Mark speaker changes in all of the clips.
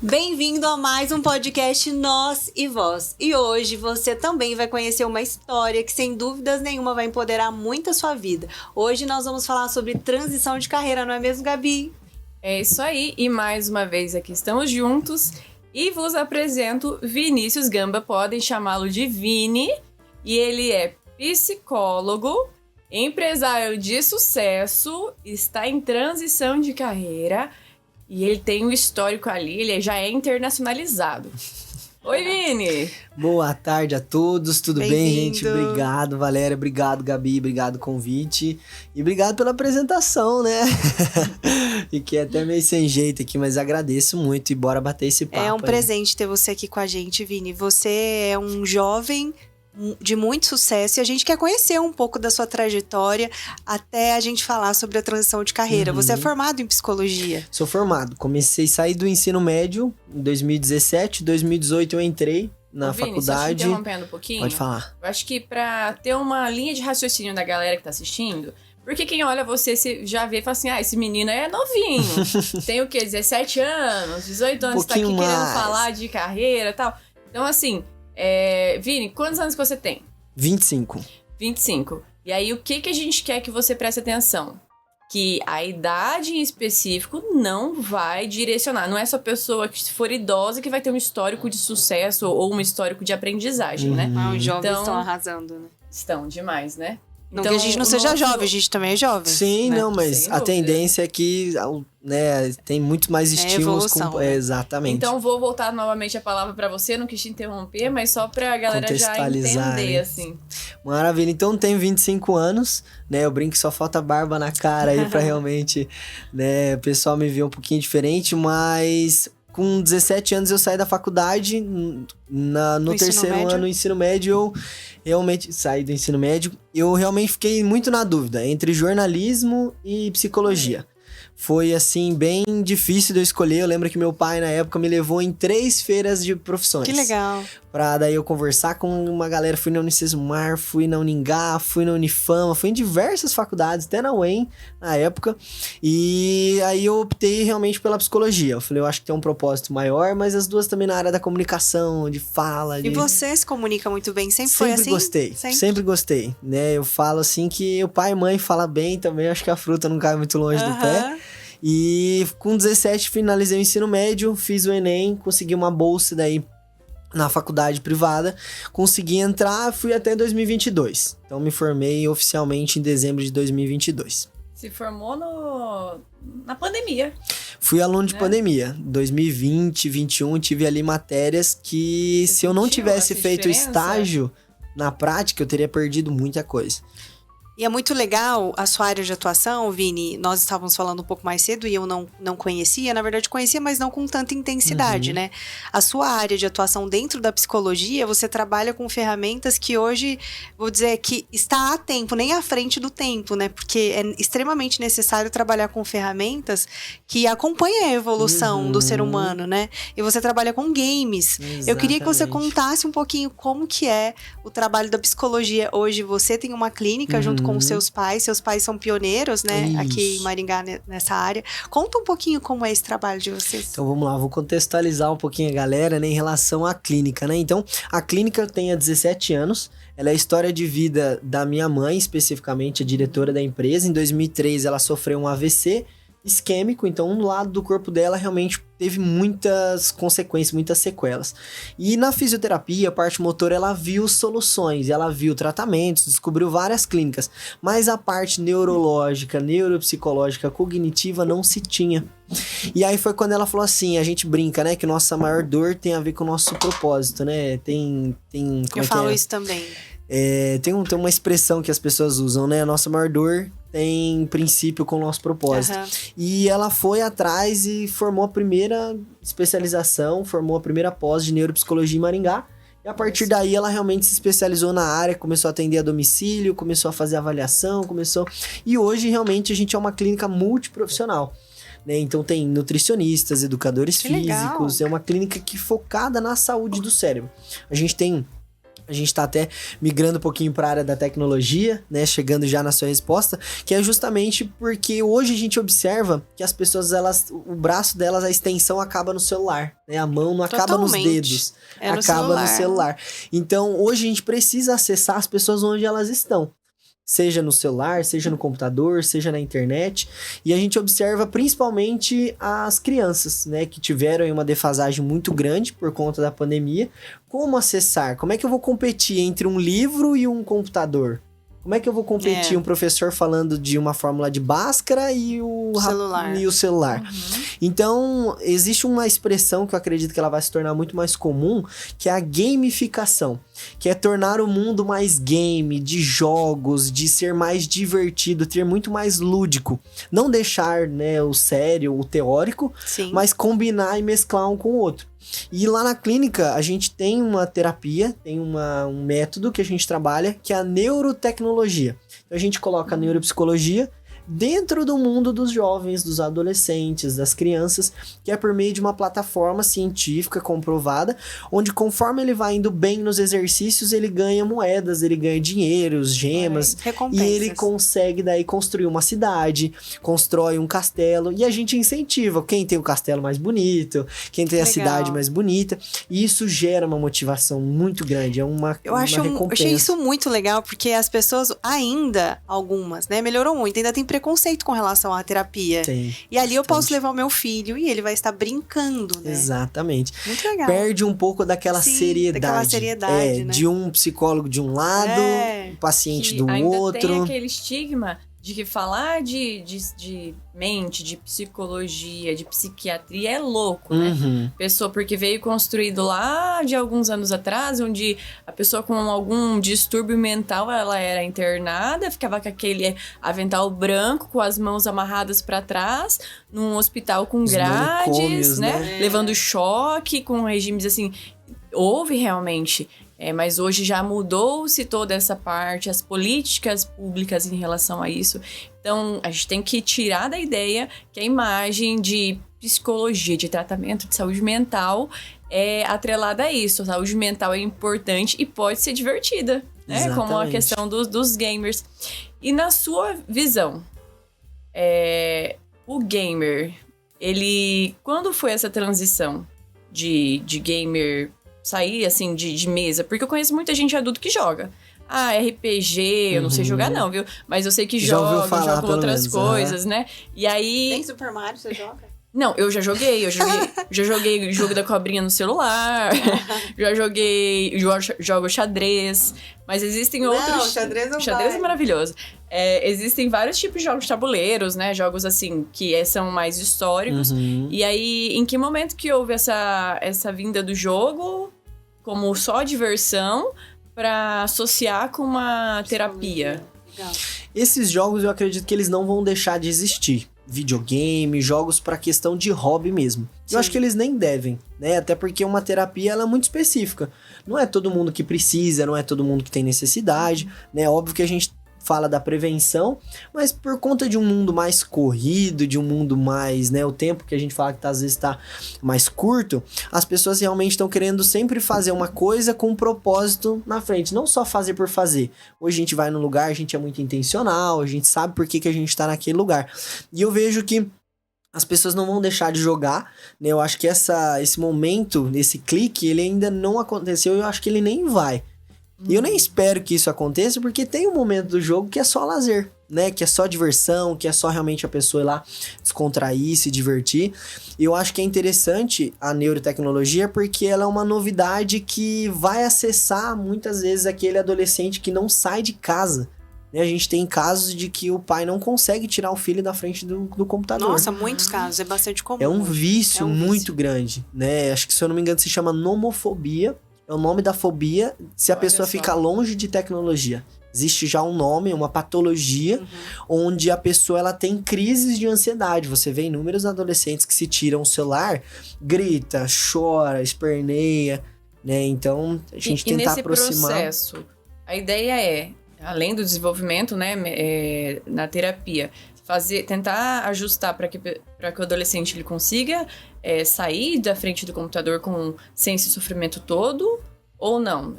Speaker 1: Bem-vindo a mais um podcast Nós e Vós. E hoje você também vai conhecer uma história que sem dúvidas nenhuma vai empoderar muito a sua vida. Hoje nós vamos falar sobre transição de carreira, não é mesmo, Gabi?
Speaker 2: É isso aí, e mais uma vez aqui estamos juntos e vos apresento Vinícius Gamba, podem chamá-lo de Vini, e ele é psicólogo, empresário de sucesso, está em transição de carreira e ele tem um histórico ali, ele já é internacionalizado. Oi, Vini!
Speaker 3: Boa tarde a todos, tudo bem, gente?
Speaker 1: Bem-vindo.
Speaker 3: Obrigado, Valéria, obrigado, Gabi, obrigado o convite e obrigado pela apresentação, né? Fiquei até meio sem jeito aqui, mas agradeço muito e bora bater esse papo.
Speaker 1: É um
Speaker 3: aí.
Speaker 1: presente ter você aqui com a gente, Vini. Você é um jovem de muito sucesso e a gente quer conhecer um pouco da sua trajetória até a gente falar sobre a transição de carreira. Você é formado em psicologia.
Speaker 3: Sou formado, comecei a sair do ensino médio em 2017, 2018 eu entrei na
Speaker 2: Ô, Vini,
Speaker 3: faculdade.
Speaker 2: só te interrompendo um pouquinho.
Speaker 3: Pode falar.
Speaker 2: Eu acho que pra ter uma linha de raciocínio da galera que tá assistindo, porque quem olha você já vê e fala assim, esse menino é novinho. Tem o quê? 17 anos, 18 anos, tá aqui
Speaker 3: pouquinho
Speaker 2: querendo
Speaker 3: mais.
Speaker 2: falar de carreira e tal. Então, assim, Vini, quantos anos que você tem?
Speaker 3: 25.
Speaker 2: 25. E aí, o que a gente quer que você preste atenção? Que a idade em específico não vai direcionar. Não é só pessoa que, se for idosa, que vai ter um histórico de sucesso ou um histórico de aprendizagem, né?
Speaker 1: Os jovens
Speaker 2: Então-
Speaker 1: estão arrasando, né?
Speaker 2: Estão demais, né?
Speaker 1: Não que a gente não
Speaker 2: o
Speaker 1: seja
Speaker 2: nosso-
Speaker 1: jovem, a gente também é jovem.
Speaker 3: Sim,
Speaker 1: né?
Speaker 3: não, mas
Speaker 2: Sem
Speaker 3: a
Speaker 2: dúvida.
Speaker 3: tendência é que, né, tem muito mais estímulos.
Speaker 1: evolução, né?
Speaker 3: Exatamente.
Speaker 2: Então, vou voltar novamente a palavra pra você, não quis te interromper, mas só pra galera já
Speaker 3: Contextualizar,
Speaker 2: entender,
Speaker 3: né?
Speaker 2: assim.
Speaker 3: Maravilha, então tenho 25 anos, né, eu brinco que só falta barba na cara aí pra realmente, né, o pessoal me ver um pouquinho diferente, mas com 17 anos eu saí da faculdade, no
Speaker 1: ensino
Speaker 3: terceiro
Speaker 1: médio?
Speaker 3: ano do ensino médio eu realmente saí do ensino médio, eu realmente fiquei muito na dúvida entre jornalismo e psicologia. Foi, assim, bem difícil de eu escolher. Eu lembro que meu pai, na época, me levou em 3 feiras de profissões.
Speaker 1: Que legal.
Speaker 3: Pra daí eu conversar com uma galera. Fui na Unicesumar, fui na Uningá, fui na Unifama, fui em diversas faculdades, até na UEM, na época. E aí eu optei realmente pela psicologia. Eu falei, eu acho que tem um propósito maior, mas as duas também na área da comunicação, de fala.
Speaker 1: E você se comunica muito bem, sempre foi assim?
Speaker 3: Gostei, sempre gostei, né? Eu falo assim que o pai e mãe falam bem também, acho que a fruta não cai muito longe do pé.
Speaker 1: Aham.
Speaker 3: E com 17 finalizei o ensino médio, fiz o Enem, consegui uma bolsa daí na faculdade privada, consegui entrar, fui até 2022. Então me formei oficialmente em dezembro de 2022.
Speaker 2: Se formou na pandemia.
Speaker 3: Fui aluno de
Speaker 2: Né?
Speaker 3: pandemia. 2020, 2021, tive ali matérias que se eu não
Speaker 2: sentiu
Speaker 3: tivesse
Speaker 2: essa
Speaker 3: feito
Speaker 2: diferença?
Speaker 3: estágio na prática, eu teria perdido muita coisa.
Speaker 1: E é muito legal a sua área de atuação, Vini. Nós estávamos falando um pouco mais cedo e eu não conhecia. Na verdade, conhecia, mas não com tanta intensidade, né? A sua área de atuação dentro da psicologia, você trabalha com ferramentas que hoje, vou dizer, que está a tempo, nem à frente do tempo, né? Porque é extremamente necessário trabalhar com ferramentas que acompanhem a evolução do ser humano, né? E você trabalha com games. Eu queria que você
Speaker 3: Exatamente.
Speaker 1: contasse um pouquinho como que é o trabalho da psicologia hoje. Você tem uma clínica junto com os seus pais são pioneiros, né, aqui em
Speaker 3: Isso.
Speaker 1: Maringá, nessa área. Conta um pouquinho como é esse trabalho de vocês.
Speaker 3: Então vamos lá, vou contextualizar um pouquinho a galera, né, em relação à clínica, né? Então, a clínica tem há 17 anos, ela é a história de vida da minha mãe, especificamente a diretora da empresa. Em 2003 ela sofreu um AVC isquêmico, então um lado do corpo dela realmente teve muitas consequências, muitas sequelas. E na fisioterapia, a parte motora, ela viu soluções, ela viu tratamentos, descobriu várias clínicas, mas a parte neurológica, neuropsicológica, cognitiva não se tinha. E aí foi quando ela falou assim, a gente brinca, né, que nossa maior dor tem a ver com o nosso propósito, né? Tem como
Speaker 1: Eu
Speaker 3: é que
Speaker 1: falo
Speaker 3: é?
Speaker 1: isso também.
Speaker 3: Tem uma expressão que as pessoas usam, né? A nossa maior dor tem princípio com o nosso propósito.
Speaker 1: Aham.
Speaker 3: E ela foi atrás e formou a primeira especialização, formou a primeira pós de neuropsicologia em Maringá. E a partir daí ela realmente se especializou na área, começou a atender a domicílio, começou a fazer avaliação, E hoje realmente a gente é uma clínica multiprofissional. Né? Então tem nutricionistas, educadores
Speaker 1: Que legal.
Speaker 3: físicos, é uma clínica que focada na saúde do cérebro. A gente tem a gente tá até migrando um pouquinho para a área da tecnologia, né? Chegando já na sua resposta, que é justamente porque hoje a gente observa que as pessoas, o braço delas, a extensão acaba no celular, né? A mão não acaba nos dedos, acaba no celular. Então, hoje a gente precisa acessar as pessoas onde elas estão. Seja no celular, seja no computador, seja na internet. E a gente observa principalmente as crianças, né? Que tiveram aí uma defasagem muito grande por conta da pandemia. Como acessar? Como é que eu vou competir entre um livro e um computador? Como é que eu vou competir um professor falando de uma fórmula de Bhaskara e o celular? Uhum. Então, existe uma expressão que eu acredito que ela vai se tornar muito mais comum, que é a gamificação, que é tornar o mundo mais game, de jogos, de ser mais divertido, ter muito mais lúdico. Não deixar, né, o sério, o teórico, Sim. mas combinar e mesclar um com o outro. E lá na clínica, a gente tem uma terapia, tem um método que a gente trabalha, que é a neurotecnologia. Então, a gente coloca a neuropsicologia dentro do mundo dos jovens, dos adolescentes, das crianças, que é por meio de uma plataforma científica comprovada, onde conforme ele vai indo bem nos exercícios, ele ganha moedas, ele ganha dinheiros, gemas, e ele consegue daí construir uma cidade, constrói um castelo, e a gente incentiva quem tem o castelo mais bonito, quem tem a cidade mais bonita, e isso gera uma motivação muito grande, é uma recompensa.
Speaker 1: Eu achei isso muito legal, porque as pessoas ainda, algumas, né, melhorou muito, ainda tem preconceito com relação à terapia.
Speaker 3: Tem,
Speaker 1: e ali eu posso levar o meu filho e ele vai estar brincando, né?
Speaker 3: Exatamente.
Speaker 1: Muito legal.
Speaker 3: Perde um pouco daquela seriedade.
Speaker 1: Daquela seriedade, né?
Speaker 3: De um psicólogo de um lado, um paciente do
Speaker 2: ainda
Speaker 3: outro.
Speaker 2: Tem aquele estigma de que falar de mente, de psicologia, de psiquiatria é louco, né? Pessoa, porque veio construído lá de alguns anos atrás, onde a pessoa com algum distúrbio mental, ela era internada, ficava com aquele avental branco, com as mãos amarradas para trás, num hospital com grades, né? Levando choque, com regimes assim. Houve realmente... mas hoje já mudou-se toda essa parte, as políticas públicas em relação a isso. Então, a gente tem que tirar da ideia que a imagem de psicologia, de tratamento de saúde mental é atrelada a isso. A saúde mental é importante e pode ser divertida, né? Como a questão dos gamers. E na sua visão, o gamer, quando foi essa transição de gamer... sair, assim, de mesa. Porque eu conheço muita gente adulto que joga. RPG, eu não sei jogar não, viu? Mas eu sei que joga outras coisas, né? E aí...
Speaker 1: Tem Super Mario, você joga?
Speaker 2: Não, eu já joguei o jogo da cobrinha no celular, jogo xadrez, mas existem outros...
Speaker 1: Não, xadrez não
Speaker 2: Xadrez é maravilhoso. Existem vários tipos de jogos de tabuleiros, né? Jogos, assim, que são mais históricos. E aí, em que momento que houve essa vinda do jogo como só diversão para associar com uma terapia?
Speaker 1: Legal.
Speaker 3: Esses jogos, eu acredito que eles não vão deixar de existir. Videogame, jogos para questão de hobby mesmo. Sim. Eu acho que eles nem devem, né? Até porque uma terapia, ela é muito específica. Não é todo mundo que precisa, não é todo mundo que tem necessidade, né? Óbvio que a gente fala da prevenção, mas por conta de um mundo mais corrido, de um mundo mais, né, o tempo que a gente fala que às vezes tá mais curto, as pessoas realmente estão querendo sempre fazer uma coisa com um propósito na frente, não só fazer por fazer. Hoje a gente vai no lugar, a gente é muito intencional, a gente sabe por que a gente tá naquele lugar. E eu vejo que as pessoas não vão deixar de jogar, né? Eu acho que esse momento, esse clique, ele ainda não aconteceu e eu acho que ele nem vai. E eu nem espero que isso aconteça, porque tem um momento do jogo que é só lazer, né? Que é só diversão, que é só realmente a pessoa ir lá descontrair, se divertir. E eu acho que é interessante a neurotecnologia, porque ela é uma novidade que vai acessar, muitas vezes, aquele adolescente que não sai de casa. A gente tem casos de que o pai não consegue tirar o filho da frente do computador.
Speaker 1: Nossa, muitos casos, é bastante comum.
Speaker 3: É um vício muito grande, né? Acho que, se eu não me engano, se chama nomofobia. É o nome da fobia se a pessoa fica longe de tecnologia. Existe já um nome, uma patologia, onde a pessoa ela tem crises de ansiedade. Você vê inúmeros adolescentes que se tiram o celular, grita, chora, esperneia, né? Então, a gente tentar aproximar...
Speaker 2: nesse processo, a ideia além do desenvolvimento, né, na terapia, tentar ajustar para que o adolescente ele consiga sair da frente do computador sem esse sofrimento todo, ou não?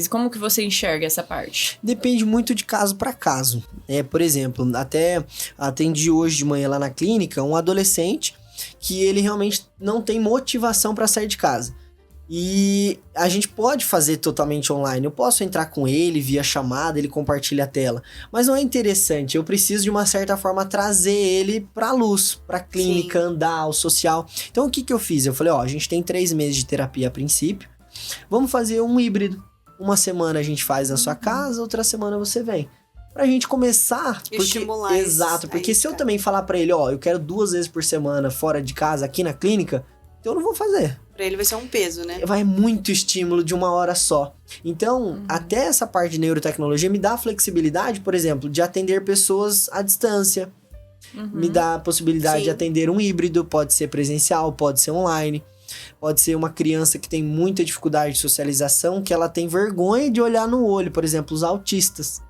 Speaker 2: Como que você enxerga essa parte?
Speaker 3: Depende muito de caso para caso. Por exemplo, até atendi hoje de manhã lá na clínica um adolescente que ele realmente não tem motivação para sair de casa. E a gente pode fazer totalmente online. Eu posso entrar com ele via chamada, ele compartilha a tela. Mas não é interessante. Eu preciso, de uma certa forma, trazer ele pra luz, pra clínica,
Speaker 1: Sim.
Speaker 3: andar, o social. Então, o que eu fiz? Eu falei, a gente tem 3 meses de terapia a princípio. Vamos fazer um híbrido. Uma semana a gente faz na sua casa, outra semana você vem. Pra gente começar...
Speaker 1: Estimular
Speaker 3: Exato, porque se eu também falar pra ele, eu quero 2 vezes por semana fora de casa, aqui na clínica, então eu não vou fazer.
Speaker 1: Pra ele vai ser um peso, né?
Speaker 3: Vai muito estímulo de uma hora só. Então, até essa parte de neurotecnologia me dá a flexibilidade, por exemplo, de atender pessoas à distância. Me dá a possibilidade
Speaker 1: Sim.
Speaker 3: de atender um híbrido, pode ser presencial, pode ser online. Pode ser uma criança que tem muita dificuldade de socialização, que ela tem vergonha de olhar no olho, por exemplo, os autistas.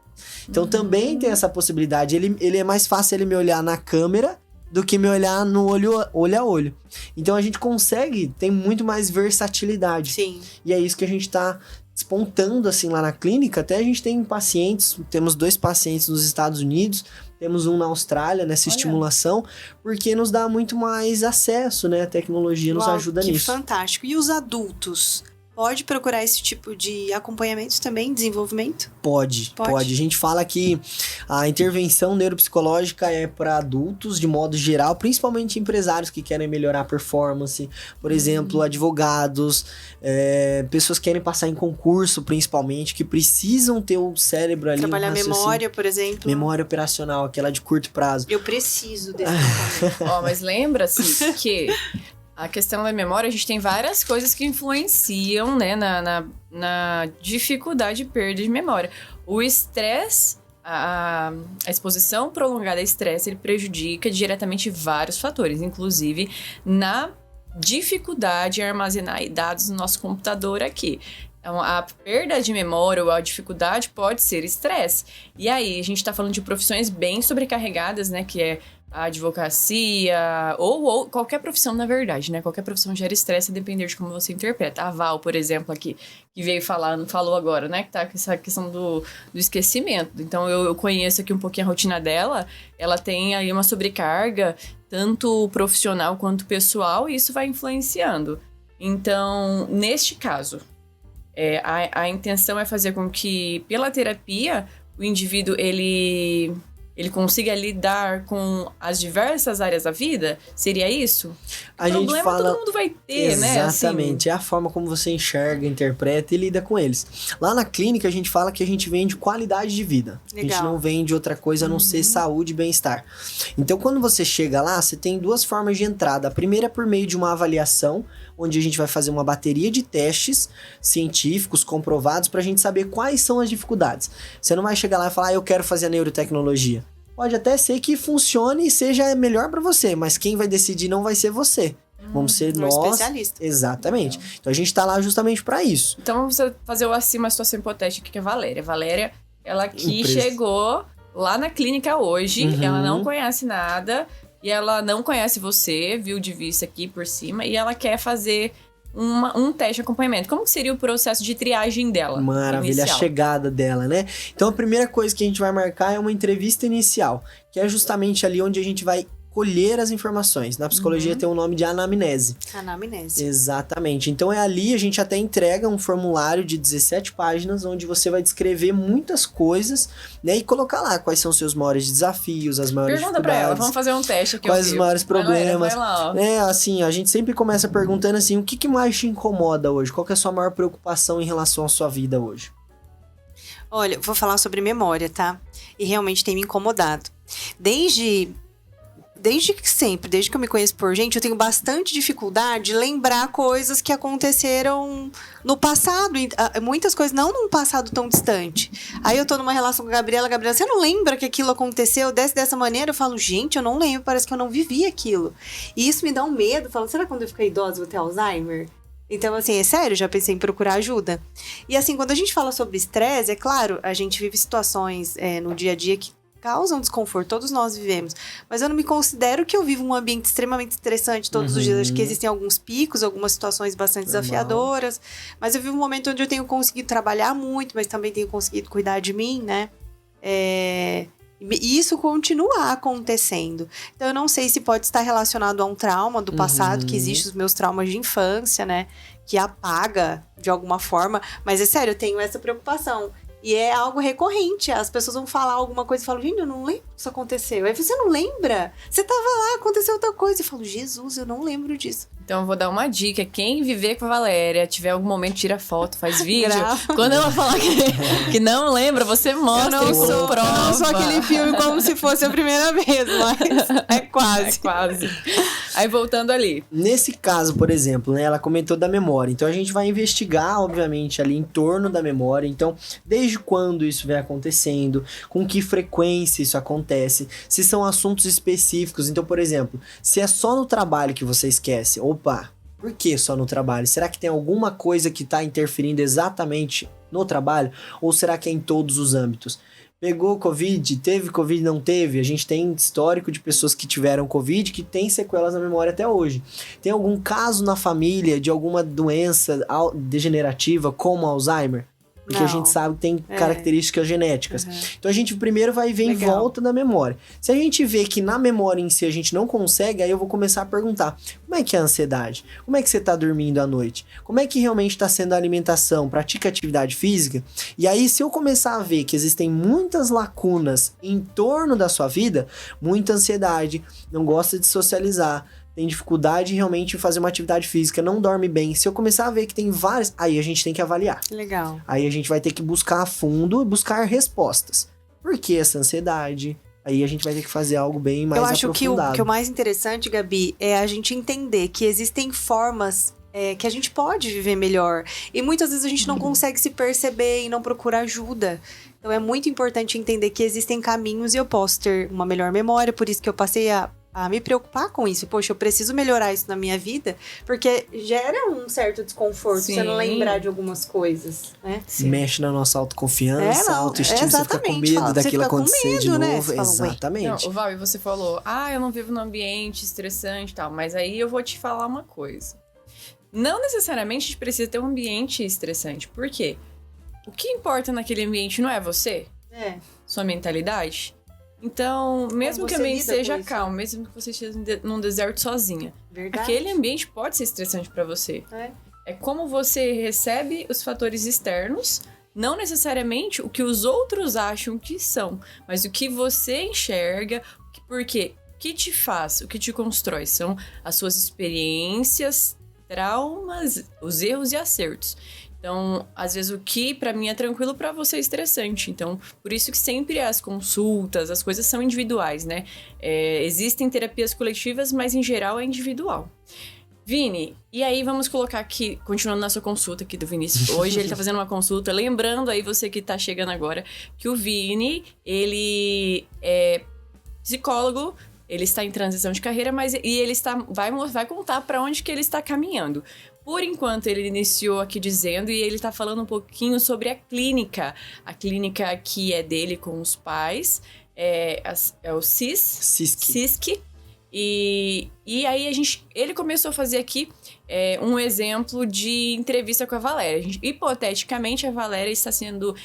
Speaker 3: Então também tem essa possibilidade. Ele é mais fácil ele me olhar na câmera do que me olhar no olho a olho. Então a gente consegue, tem muito mais versatilidade.
Speaker 1: Sim.
Speaker 3: E é isso que a gente tá despontando assim lá na clínica. Até a gente tem pacientes, temos 2 pacientes nos Estados Unidos, temos um na Austrália nessa estimulação, porque nos dá muito mais acesso, né? A tecnologia nos ajuda
Speaker 1: que
Speaker 3: nisso.
Speaker 1: Fantástico. E os adultos? Pode procurar esse tipo de acompanhamento também, desenvolvimento?
Speaker 3: Pode. A gente fala que a intervenção neuropsicológica é para adultos, de modo geral, principalmente empresários que querem melhorar a performance, por exemplo, advogados, pessoas que querem passar em concurso, principalmente, que precisam ter o cérebro ali.
Speaker 1: Trabalhar memória, por exemplo.
Speaker 3: Memória operacional, aquela de curto prazo.
Speaker 1: Eu preciso desse acompanhamento.
Speaker 2: Mas lembra-se que a questão da memória, a gente tem várias coisas que influenciam, né, na dificuldade de perda de memória. O estresse, a exposição prolongada a estresse, ele prejudica diretamente vários fatores, inclusive na dificuldade em armazenar dados no nosso computador aqui. Então, a perda de memória ou a dificuldade pode ser estresse. E aí, a gente está falando de profissões bem sobrecarregadas, né, que é a advocacia, ou qualquer profissão, na verdade, né? Qualquer profissão gera estresse a depender de como você interpreta. A Val, por exemplo, aqui, que veio falou agora, né? Que tá com essa questão do esquecimento. Então, eu conheço aqui um pouquinho a rotina dela. Ela tem aí uma sobrecarga, tanto profissional quanto pessoal, e isso vai influenciando. Então, neste caso, a intenção é fazer com que, pela terapia, o indivíduo, ele consiga lidar com as diversas áreas da vida? Seria isso?
Speaker 3: A gente
Speaker 2: problema
Speaker 3: fala...
Speaker 2: todo mundo vai ter, né?
Speaker 3: Exatamente, é a forma como você enxerga, interpreta e lida com eles. Lá na clínica a gente fala que a gente vende qualidade de vida.
Speaker 1: Legal.
Speaker 3: A gente não vende outra coisa a não ser saúde e bem-estar. Então quando você chega lá, você tem 2 formas de entrada. A primeira é por meio de uma avaliação, onde a gente vai fazer uma bateria de testes científicos comprovados pra gente saber quais são as dificuldades. Você não vai chegar lá e falar, eu quero fazer a neurotecnologia. Pode até ser que funcione e seja melhor para você, mas quem vai decidir não vai ser você. Vamos ser nós.
Speaker 1: Especialista.
Speaker 3: Exatamente. Então a gente tá lá justamente para isso.
Speaker 2: Então vamos fazer uma situação hipotética que é a Valéria. Valéria, ela aqui
Speaker 3: Empresa.
Speaker 2: chegou lá na clínica hoje, ela não conhece nada, e ela não conhece você, viu de vista aqui por cima, e ela quer fazer um teste de acompanhamento. Como que seria o processo de triagem dela?
Speaker 3: Maravilha,
Speaker 2: inicial?
Speaker 3: a chegada dela, né? Então a primeira coisa que a gente vai marcar é uma entrevista inicial, que é justamente ali onde a gente vai colher as informações. Na psicologia tem o nome de anamnese.
Speaker 1: Anamnese.
Speaker 3: Exatamente. Então é ali, a gente até entrega um formulário de 17 páginas, onde você vai descrever muitas coisas, né? E colocar lá quais são os seus maiores desafios, as maiores
Speaker 2: Pergunta pra ela, vamos fazer um teste aqui.
Speaker 3: quais os maiores problemas.
Speaker 2: Vai lá, ó.
Speaker 3: Assim, a gente sempre começa perguntando assim, o que mais te incomoda hoje? Qual que é a sua maior preocupação em relação à sua vida hoje?
Speaker 1: Olha, vou falar sobre memória, tá? E realmente tem me incomodado. Desde que sempre, desde que eu me conheço por gente, eu tenho bastante dificuldade de lembrar coisas que aconteceram no passado. Muitas coisas não num passado tão distante. Aí eu tô numa relação com a Gabriela, você não lembra que aquilo aconteceu dessa maneira? Eu falo, gente, eu não lembro, parece que eu não vivi aquilo. E isso me dá um medo, eu falo, será que quando eu ficar idosa eu vou ter Alzheimer? Então, assim, é sério, já pensei em procurar ajuda. E assim, quando a gente fala sobre estresse, é claro, a gente vive situações no dia a dia que causam desconforto, todos nós vivemos. Mas eu não me considero que eu vivo um ambiente extremamente estressante todos os dias. Acho que existem alguns picos, algumas situações bastante desafiadoras. Mas eu vivo um momento onde eu tenho conseguido trabalhar muito, mas também tenho conseguido cuidar de mim, né? E isso continua acontecendo. Então, eu não sei se pode estar relacionado a um trauma do passado, que existe os meus traumas de infância, né? Que apaga de alguma forma. Mas é sério, eu tenho essa preocupação. E é algo recorrente. As pessoas vão falar alguma coisa e falam, gente, eu não lembro que isso aconteceu. Aí você não lembra? Você tava lá, aconteceu outra coisa. Eu falo, Jesus, eu não lembro disso.
Speaker 2: Então eu vou dar uma dica. Quem viver com a Valéria, tiver algum momento, tira foto, faz vídeo.
Speaker 1: Grava.
Speaker 2: Quando ela falar que não lembra, você mostra
Speaker 1: Eu
Speaker 2: e comprova.
Speaker 1: não sou aquele filme como se fosse a primeira vez, mas é quase.
Speaker 2: É quase. Aí voltando ali.
Speaker 3: Nesse caso, por exemplo, né, ela comentou da memória. Então a gente vai investigar, obviamente, ali em torno da memória. Então, desde quando isso vem acontecendo, com que frequência isso acontece, se são assuntos específicos. Então, por exemplo, se é só no trabalho que você esquece, opa, por que só no trabalho? Será que tem alguma coisa que está interferindo exatamente no trabalho? Ou será que é em todos os âmbitos? Pegou Covid, teve Covid, não teve? A gente tem histórico de pessoas que tiveram Covid que tem sequelas na memória até hoje. Tem algum caso na família de alguma doença degenerativa como Alzheimer? Porque
Speaker 1: Não.
Speaker 3: a gente sabe que tem características genéticas. Então a gente primeiro vai ver em volta da memória. Se a gente vê que na memória em si a gente não consegue, aí eu vou começar a perguntar: como é que é a ansiedade? Como é que você está dormindo à noite? Como é que realmente está sendo a alimentação? Pratica atividade física? E aí, se eu começar a ver que existem muitas lacunas em torno da sua vida, muita ansiedade, não gosta de socializar, tem dificuldade realmente em fazer uma atividade física, não dorme bem. Se eu começar a ver que tem várias, aí a gente tem que avaliar.
Speaker 1: Legal.
Speaker 3: Aí a gente vai ter que buscar a fundo e buscar respostas. Por que essa ansiedade? Aí a gente vai ter que fazer algo bem mais aprofundado.
Speaker 1: Eu acho que o mais interessante, Gabi, é a gente entender que existem formas que a gente pode viver melhor. E muitas vezes a gente não consegue se perceber e não procura ajuda. Então é muito importante entender que existem caminhos e eu posso ter uma melhor memória. Por isso que eu passei a me preocupar com isso. Poxa, eu preciso melhorar isso na minha vida, porque gera um certo desconforto você não lembrar de algumas coisas, né?
Speaker 3: Sim. Mexe na nossa autoconfiança, autoestima, você fica com medo daquilo acontecer de novo. Exatamente.
Speaker 2: Não, Val, e você falou, eu não vivo num ambiente estressante e tal, mas aí eu vou te falar uma coisa. Não necessariamente a gente precisa ter um ambiente estressante. Por quê? O que importa naquele ambiente não é você? Sua mentalidade? Então, mesmo que o ambiente seja calmo, mesmo que você esteja num deserto sozinha, aquele ambiente pode ser estressante pra você. É como você recebe os fatores externos, não necessariamente o que os outros acham que são, mas o que você enxerga, porque o que te faz, o que te constrói são as suas experiências, traumas, os erros e acertos. Então, às vezes o que pra mim é tranquilo, pra você é estressante. Então, por isso que sempre as consultas, as coisas são individuais, né? Existem terapias coletivas, mas em geral é individual. Vini, e aí vamos colocar aqui, continuando nossa consulta aqui do Vinícius. Hoje ele tá fazendo uma consulta, lembrando aí você que tá chegando agora, que o Vini, ele é psicólogo, ele está em transição de carreira, mas ele vai contar pra onde que ele está caminhando. Por enquanto, ele iniciou aqui dizendo, e ele tá falando um pouquinho sobre a clínica que é dele com os pais, é o CISC. E aí ele começou a fazer aqui um exemplo de entrevista com a Valéria. Hipoteticamente, a Valéria está sendo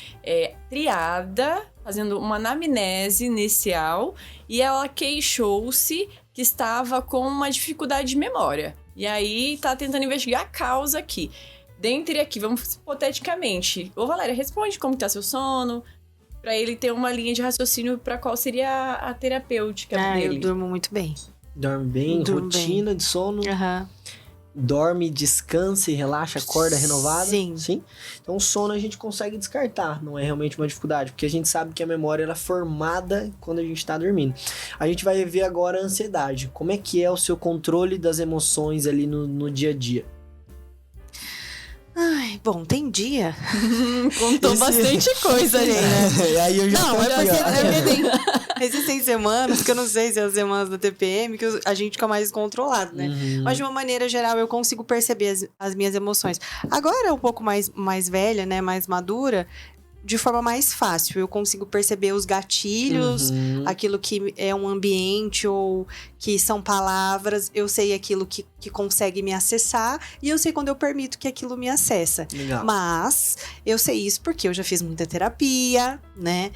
Speaker 2: triada, fazendo uma anamnese inicial, e ela queixou-se que estava com uma dificuldade de memória. E aí, tá tentando investigar a causa aqui. Dentre aqui, vamos hipoteticamente. Ô, Valéria, responde como tá seu sono, pra ele ter uma linha de raciocínio pra qual seria a terapêutica dele.
Speaker 1: Eu durmo muito bem.
Speaker 3: Dorme bem, rotina de sono. Dorme, descansa e relaxa, acorda renovada. Sim. Então o sono a gente consegue descartar, não é realmente uma dificuldade, porque a gente sabe que a memória ela é formada quando a gente tá dormindo. A gente vai ver agora a ansiedade. Como é que é o seu controle das emoções ali no dia a dia?
Speaker 1: Ai, bom, tem dia.
Speaker 2: Contou bastante coisa, gente.
Speaker 3: Né? Aí eu já
Speaker 1: existem semanas, que eu não sei se é as semanas da TPM, que a gente fica mais descontrolado, né? Mas de uma maneira geral, eu consigo perceber as minhas emoções. Agora, um pouco mais velha, né? Mais madura, de forma mais fácil. Eu consigo perceber os gatilhos, aquilo que é um ambiente ou que são palavras. Eu sei aquilo que consegue me acessar e eu sei quando eu permito que aquilo me acessa.
Speaker 3: Legal.
Speaker 1: Mas eu sei isso porque eu já fiz muita terapia, né?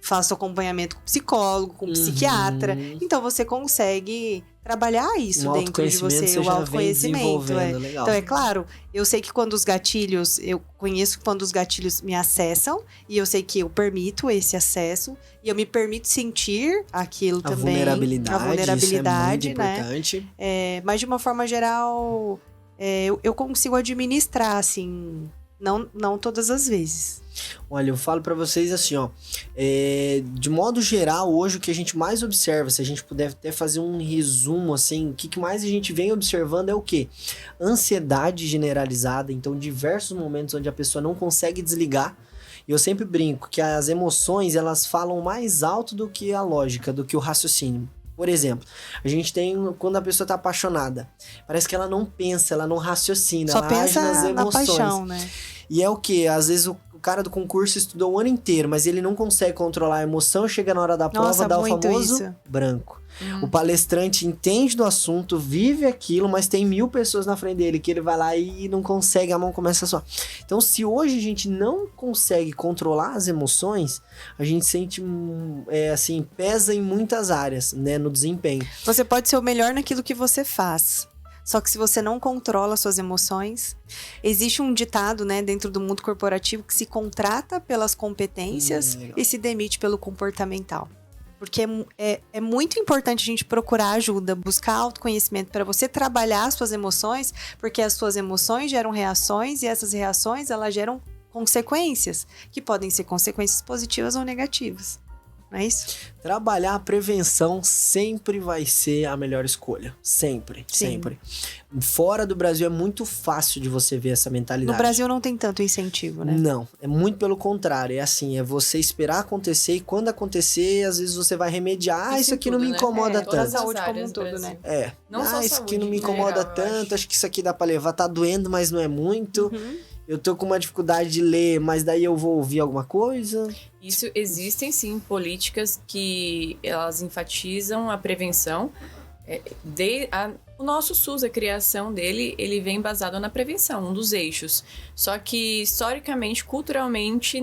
Speaker 1: Faço acompanhamento com psicólogo, com psiquiatra. Então você consegue trabalhar isso dentro de você, o autoconhecimento. Então, é claro, eu sei que quando os gatilhos, eu conheço quando os gatilhos me acessam, e eu sei que eu permito esse acesso, e eu me permito sentir aquilo também.
Speaker 3: A vulnerabilidade, isso é muito importante.
Speaker 1: Mas de uma forma geral, eu consigo administrar, assim, não todas as vezes.
Speaker 3: Olha, eu falo pra vocês assim, ó, de modo geral, hoje o que a gente mais observa, se a gente puder até fazer um resumo, assim, o que mais a gente vem observando é o quê? Ansiedade generalizada, então diversos momentos onde a pessoa não consegue desligar. E eu sempre brinco que as emoções, elas falam mais alto do que a lógica, do que o raciocínio. Por exemplo, a gente tem quando a pessoa tá apaixonada, parece que ela não pensa, ela não raciocina,
Speaker 1: só
Speaker 3: ela
Speaker 1: pensa
Speaker 3: age nas emoções.
Speaker 1: Na paixão, né?
Speaker 3: E é o que? Às vezes o cara do concurso estudou o ano inteiro, mas ele não consegue controlar a emoção, chega na hora da prova, dá o famoso branco. O palestrante entende do assunto, vive aquilo, mas tem 1000 pessoas na frente dele que ele vai lá e não consegue, a mão começa a suar. Então, se hoje a gente não consegue controlar as emoções, a gente sente, assim, pesa em muitas áreas, né, no desempenho.
Speaker 1: Você pode ser o melhor naquilo que você faz. Só que se você não controla suas emoções, existe um ditado, né, dentro do mundo corporativo que se contrata pelas competências e se demite pelo comportamental. Porque é muito importante a gente procurar ajuda, buscar autoconhecimento para você trabalhar as suas emoções, porque as suas emoções geram reações e essas reações, elas geram consequências, que podem ser consequências positivas ou negativas. Não é isso?
Speaker 3: Trabalhar a prevenção sempre vai ser a melhor escolha. Sempre, sempre. Fora do Brasil é muito fácil de você ver essa mentalidade.
Speaker 1: No Brasil não tem tanto incentivo, né?
Speaker 3: Não, é muito pelo contrário. É assim, é você esperar acontecer e quando acontecer, às vezes você vai remediar. Isso aqui não me incomoda tanto.
Speaker 1: Toda a saúde como um todo, né?
Speaker 2: Não só
Speaker 3: isso
Speaker 2: saúde,
Speaker 3: aqui não me incomoda tanto. Acho que isso aqui dá pra levar. Tá doendo, mas não é muito. Eu tô com uma dificuldade de ler, mas daí eu vou ouvir alguma coisa.
Speaker 2: Isso, existem sim políticas que elas enfatizam a prevenção. O nosso SUS, a criação dele, ele vem basado na prevenção, um dos eixos. Só que, historicamente, culturalmente,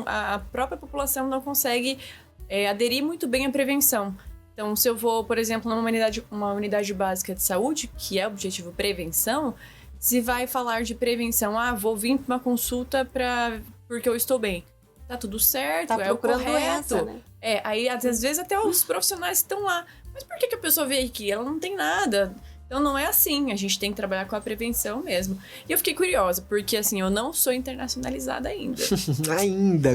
Speaker 2: a própria população não consegue aderir muito bem à prevenção. Então, se eu vou, por exemplo, numa unidade básica de saúde, que é o objetivo prevenção, se vai falar de prevenção, vou vir para uma consulta porque eu estou bem. Tá tudo certo,
Speaker 1: tá procurando
Speaker 2: o correto.
Speaker 1: doença, né?
Speaker 2: Aí às vezes até os profissionais estão lá. Mas por que a pessoa veio aqui? Ela não tem nada. Então não é assim, a gente tem que trabalhar com a prevenção mesmo. E eu fiquei curiosa, porque assim, eu não sou internacionalizada ainda.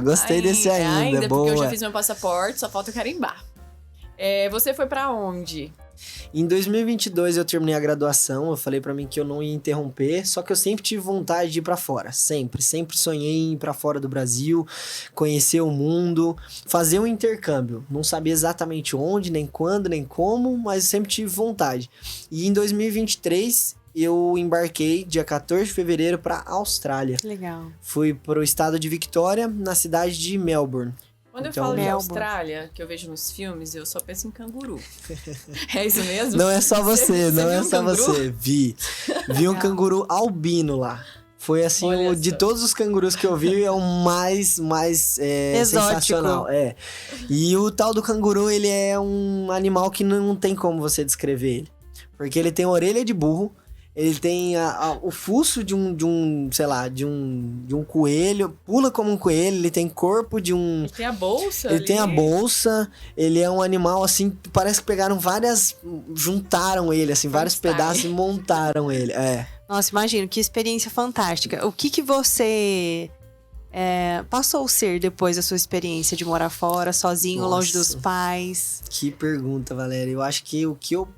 Speaker 3: Gostei desse ainda.
Speaker 2: Ainda,
Speaker 3: boa.
Speaker 2: Porque eu já fiz meu passaporte, só falta carimbar. Você foi pra onde?
Speaker 3: Em 2022 eu terminei a graduação, eu falei pra mim que eu não ia interromper, só que eu sempre tive vontade de ir pra fora, sempre sonhei em ir pra fora do Brasil, conhecer o mundo, fazer um intercâmbio, não sabia exatamente onde, nem quando, nem como, mas eu sempre tive vontade. E em 2023 eu embarquei dia 14 de fevereiro pra Austrália.
Speaker 1: Legal.
Speaker 3: Fui pro estado de Victoria, na cidade de Melbourne.
Speaker 2: Quando eu falo de Austrália, que eu vejo nos filmes, eu só penso em canguru. É isso mesmo?
Speaker 3: Não é só você, não é só
Speaker 2: canguru?
Speaker 3: você. Vi um canguru albino lá. Foi assim, de todos os cangurus que eu vi, é o mais sensacional. E o tal do canguru, ele é um animal que não tem como você descrever ele. Porque ele tem orelha de burro, ele tem o fuço de um coelho, pula como um coelho, ele tem corpo de um...
Speaker 2: Ele tem a bolsa
Speaker 3: Ele tem a bolsa, ele é um animal assim, parece que pegaram juntaram ele, assim, vários pedaços e montaram ele,
Speaker 1: Nossa, imagino, que experiência fantástica. O que você passou a ser depois da sua experiência de morar fora, sozinho, longe dos pais?
Speaker 3: Que pergunta, Valéria. Eu acho que o que eu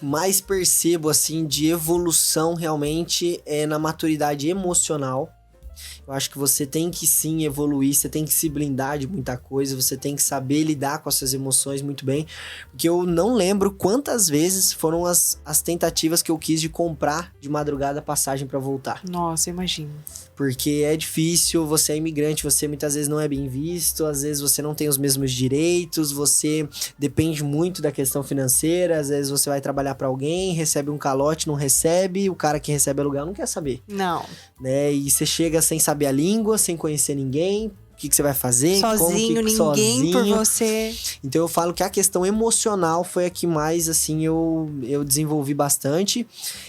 Speaker 3: mais percebo, assim, de evolução realmente é na maturidade emocional, Eu acho que você tem que sim evoluir, você tem que se blindar de muita coisa, você tem que saber lidar com as suas emoções muito bem. Porque eu não lembro quantas vezes foram as tentativas que eu quis de comprar de madrugada a passagem pra voltar.
Speaker 1: Nossa, imagino.
Speaker 3: Porque é difícil, você é imigrante, você muitas vezes não é bem visto, às vezes você não tem os mesmos direitos, você depende muito da questão financeira, às vezes você vai trabalhar pra alguém, recebe um calote, não recebe, o cara que recebe aluguel não quer saber,
Speaker 1: Não.
Speaker 3: né? E você chega sem saber a língua, sem conhecer ninguém, o que você vai fazer?
Speaker 1: Sozinho, ninguém por você.
Speaker 3: Então eu falo que a questão emocional foi a que mais, assim, eu desenvolvi bastante.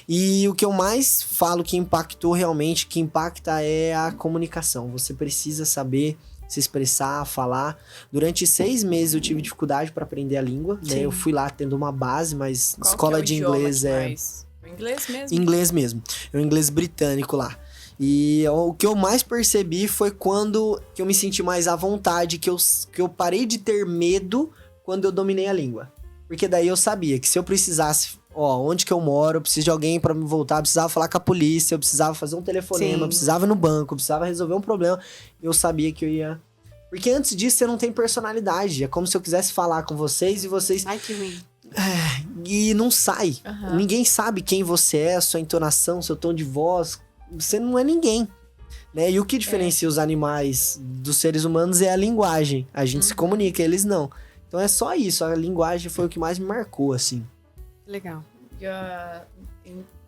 Speaker 3: E o que eu mais falo que impactou realmente, que impacta é a comunicação. Você precisa saber se expressar, falar. Durante 6 meses eu tive dificuldade para aprender a língua, né? Eu fui lá tendo uma base, mas
Speaker 2: Qual
Speaker 3: escola
Speaker 2: que é o
Speaker 3: de
Speaker 2: idioma
Speaker 3: inglês
Speaker 2: que
Speaker 3: é...
Speaker 2: mais? O inglês mesmo?
Speaker 3: Inglês mesmo. É o inglês britânico lá. E o que eu mais percebi foi quando que eu me senti mais à vontade, que eu parei de ter medo quando eu dominei a língua. Porque daí eu sabia que se eu precisasse, onde que eu moro, eu preciso de alguém pra me voltar, eu precisava falar com a polícia, eu precisava fazer um telefonema,
Speaker 1: Sim.
Speaker 3: eu precisava ir no banco, eu precisava resolver um problema, eu sabia que eu ia... Porque antes disso você não tem personalidade, é como se eu quisesse falar com vocês e vocês...
Speaker 1: Ai, que ruim.
Speaker 3: E não sai.
Speaker 2: Aham.
Speaker 3: Ninguém sabe quem você é, sua entonação, seu tom de voz. Você não é ninguém, né? E o que diferencia os animais dos seres humanos é a linguagem. A gente se comunica, eles não. Então é só isso. A linguagem foi o que mais me marcou, assim.
Speaker 1: Legal.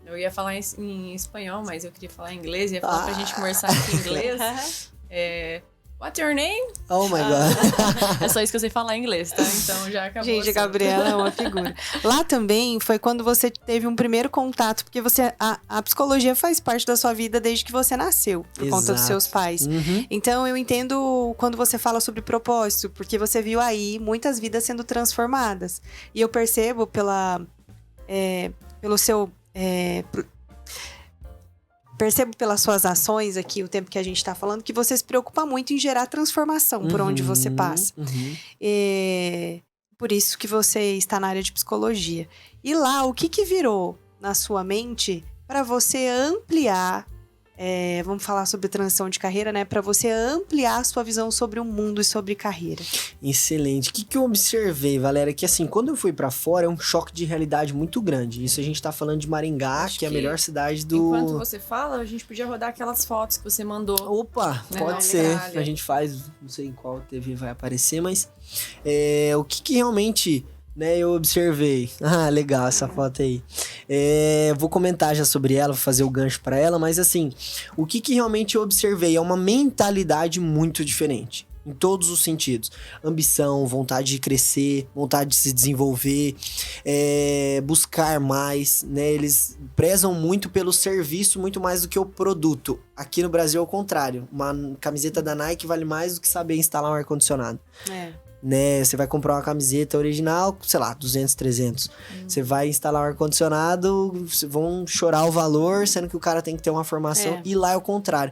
Speaker 2: Eu ia falar em espanhol, mas eu queria falar em inglês. Ia falar pra gente conversar aqui em inglês. What's your name?
Speaker 3: Oh my God.
Speaker 2: É só isso que eu sei falar em inglês, tá? Então já acabou.
Speaker 1: Gente, a
Speaker 2: assunto.
Speaker 1: Gabriela é uma figura. Lá também foi quando você teve um primeiro contato, porque a psicologia faz parte da sua vida desde que você nasceu, por conta dos
Speaker 3: Exato.
Speaker 1: seus pais.
Speaker 3: Uhum.
Speaker 1: Então eu entendo quando você fala sobre propósito, porque você viu aí muitas vidas sendo transformadas. E eu percebo pelo seu... Percebo pelas suas ações aqui, o tempo que a gente tá falando, que você se preocupa muito em gerar transformação por onde você passa.
Speaker 3: Uhum.
Speaker 1: Por isso que você está na área de psicologia. E lá, o que virou na sua mente para você ampliar, vamos falar sobre transição de carreira, né? Para você ampliar a sua visão sobre o mundo e sobre carreira.
Speaker 3: Excelente. O que eu observei, Valéria? Que assim, quando eu fui pra fora, é um choque de realidade muito grande. Isso a gente tá falando de Maringá,
Speaker 2: Acho
Speaker 3: que é a
Speaker 2: que
Speaker 3: melhor cidade do...
Speaker 2: Enquanto você fala, a gente podia rodar aquelas fotos que você mandou.
Speaker 3: Opa,
Speaker 2: Né,
Speaker 3: pode
Speaker 2: na
Speaker 3: ser.
Speaker 2: Austrália.
Speaker 3: A gente faz, não sei em qual TV vai aparecer, mas o que realmente, né, eu observei. Ah, legal essa foto aí. Vou comentar já sobre ela, vou fazer o gancho pra ela, mas assim, o que realmente eu observei é uma mentalidade muito diferente. Em todos os sentidos. Ambição, vontade de crescer, vontade de se desenvolver, buscar mais, né? Eles prezam muito pelo serviço, muito mais do que o produto. Aqui no Brasil é o contrário. Uma camiseta da Nike vale mais do que saber instalar um ar-condicionado. Né? Você vai comprar uma camiseta original, sei lá, 200, 300. Você vai instalar um ar-condicionado, vão chorar o valor, sendo que o cara tem que ter uma formação, e lá é o contrário.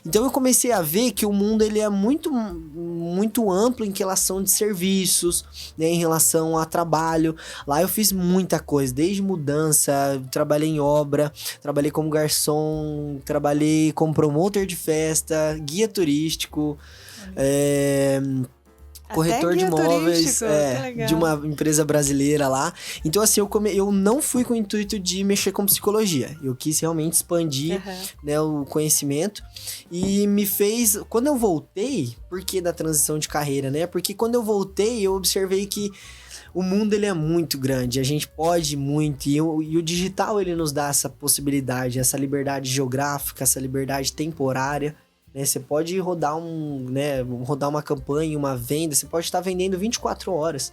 Speaker 3: Então eu comecei a ver que o mundo ele é muito, muito amplo em relação de serviços, né? Em relação a trabalho. Lá eu fiz muita coisa, desde mudança, trabalhei em obra, trabalhei como garçom, trabalhei como promotor de festa, guia turístico, corretor de imóveis de uma empresa brasileira lá. Então, assim, eu não fui com o intuito de mexer com psicologia. Eu quis realmente expandir né, o conhecimento. E me fez... Quando eu voltei, por que da transição de carreira, né? Porque quando eu voltei, eu observei que o mundo ele é muito grande, a gente pode muito, e o digital ele nos dá essa possibilidade, essa liberdade geográfica, essa liberdade temporária. Você pode rodar rodar uma campanha, uma venda, você pode estar vendendo 24 horas.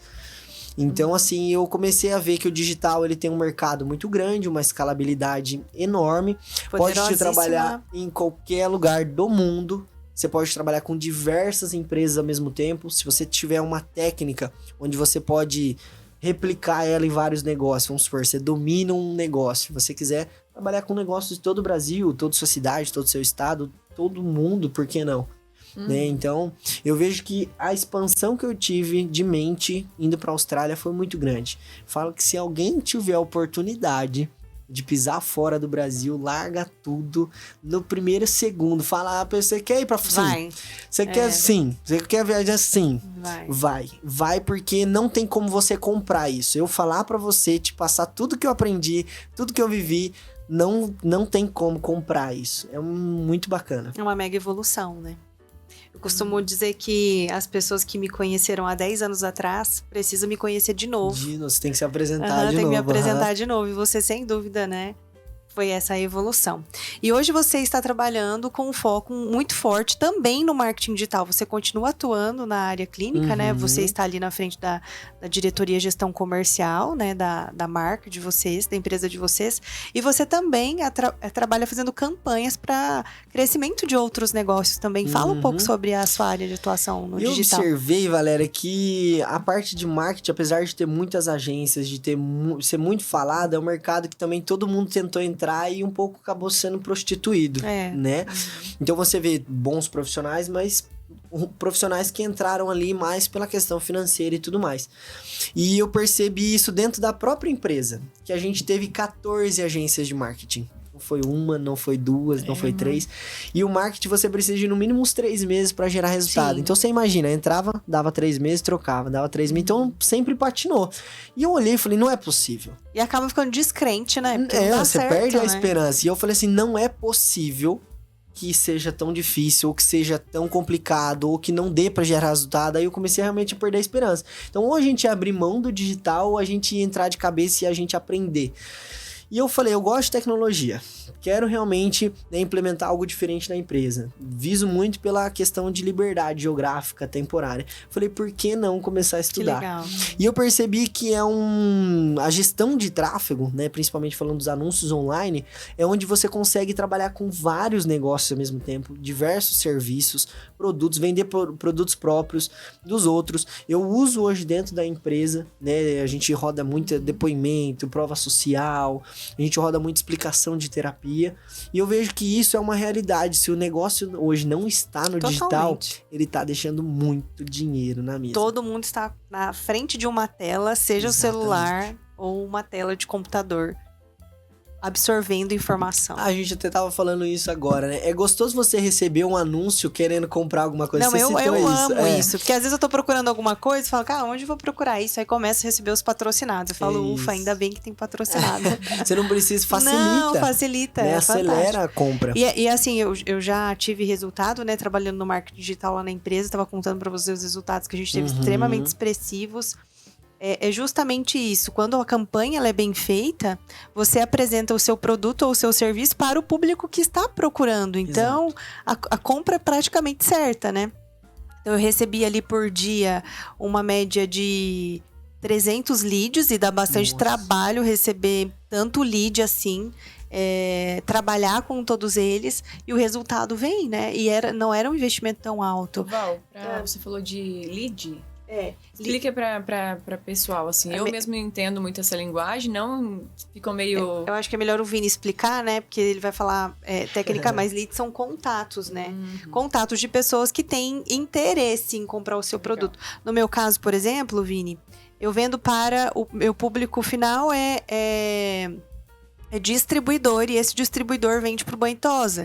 Speaker 3: Então, assim, eu comecei a ver que o digital ele tem um mercado muito grande, uma escalabilidade enorme. Pode te trabalhar em qualquer lugar do mundo. Você pode trabalhar com diversas empresas ao mesmo tempo. Se você tiver uma técnica onde você pode replicar ela em vários negócios, vamos supor, você domina um negócio. Se você quiser trabalhar com negócios de todo o Brasil, toda a sua cidade, todo o seu estado, todo mundo, por que não? Né? Então, eu vejo que a expansão que eu tive de mente indo para a Austrália foi muito grande. Falo que se alguém tiver a oportunidade de pisar fora do Brasil, larga tudo no primeiro segundo. Fala, você quer ir pra...
Speaker 1: Vai.
Speaker 3: Você quer sim. Você quer viajar sim.
Speaker 1: Vai.
Speaker 3: Vai porque não tem como você comprar isso. Eu falar pra você, te passar tudo que eu aprendi, tudo que eu vivi, não tem como comprar isso. É muito bacana.
Speaker 1: É uma mega evolução, né? Eu costumo dizer que as pessoas que me conheceram há 10 anos atrás precisam me conhecer de novo.
Speaker 3: Você tem que se apresentar de
Speaker 1: tem
Speaker 3: novo.
Speaker 1: que me apresentar de novo. E você, sem dúvida, né? Foi essa a evolução. E hoje você está trabalhando com um foco muito forte também no marketing digital. Você continua atuando na área clínica, né? Você está ali na frente da diretoria gestão comercial, né? Da marca de vocês, da empresa de vocês. E você também trabalha fazendo campanhas para crescimento de outros negócios também. Fala um pouco sobre a sua área de atuação no digital.
Speaker 3: Eu observei, Valéria, que a parte de marketing, apesar de ter muitas agências, de ser muito falada, é um mercado que também todo mundo tentou entrar e um pouco acabou sendo prostituído, né? Então você vê bons profissionais, mas profissionais que entraram ali mais pela questão financeira e tudo mais. E eu percebi isso dentro da própria empresa, que a gente teve 14 agências de marketing. Não foi uma, não foi duas, não foi 3. E o marketing você precisa de no mínimo uns 3 meses para gerar resultado. Sim. Então você imagina, entrava, dava 3 meses, trocava, dava 3 meses. Então sempre patinou. E eu olhei e falei, não é possível.
Speaker 1: E acaba ficando descrente, né?
Speaker 3: Você perde a esperança. E eu falei assim, não é possível que seja tão difícil, ou que seja tão complicado, ou que não dê pra gerar resultado. Aí eu comecei realmente a perder a esperança. Então ou a gente ia abrir mão do digital, ou a gente ia entrar de cabeça e a gente aprender. E eu falei, eu gosto de tecnologia, quero realmente implementar algo diferente na empresa. Viso muito pela questão de liberdade geográfica, temporária. Falei, por que não começar a estudar?
Speaker 1: Que legal.
Speaker 3: E eu percebi que a gestão de tráfego, né, principalmente falando dos anúncios online, é onde você consegue trabalhar com vários negócios ao mesmo tempo, diversos serviços, produtos, vender produtos próprios dos outros. Eu uso hoje dentro da empresa, né, a gente roda muito depoimento, prova social, a gente roda muita explicação de terapia, e eu vejo que isso é uma realidade. Se o negócio hoje não está no digital, ele está deixando muito dinheiro na mesa.
Speaker 1: Todo mundo está na frente de uma tela, seja o celular ou uma tela de computador, absorvendo informação.
Speaker 3: A gente até tava falando isso agora, né? É gostoso você receber um anúncio querendo comprar alguma coisa.
Speaker 1: Não, eu amo isso. Porque às vezes eu tô procurando alguma coisa e falo, cara, onde eu vou procurar isso? Aí começo a receber os patrocinados. Eu falo, ufa, ainda bem que tem patrocinado.
Speaker 3: Você não precisa, facilita.
Speaker 1: Não, facilita.
Speaker 3: Né? Acelera a compra.
Speaker 1: E assim, eu já tive resultado, né? Trabalhando no marketing digital lá na empresa. Tava contando pra vocês os resultados que a gente teve extremamente expressivos. É justamente isso. Quando a campanha ela é bem feita, você apresenta o seu produto ou o seu serviço para o público que está procurando. Então, a compra é praticamente certa, né? Então, eu recebi ali por dia uma média de 300 leads e dá bastante trabalho receber tanto lead assim. Trabalhar com todos eles e o resultado vem, né? E não era um investimento tão alto.
Speaker 2: Val, você falou de lead? Explica pra pessoal, assim. Eu mesmo entendo muito essa linguagem, não ficou meio...
Speaker 1: Eu acho que é melhor o Vini explicar, né? Porque ele vai falar técnica, mas leads são contatos, né? Contatos de pessoas que têm interesse em comprar o seu produto. No meu caso, por exemplo, Vini, eu vendo para o meu público final é distribuidor, e esse distribuidor vende pro Banho e Tosa.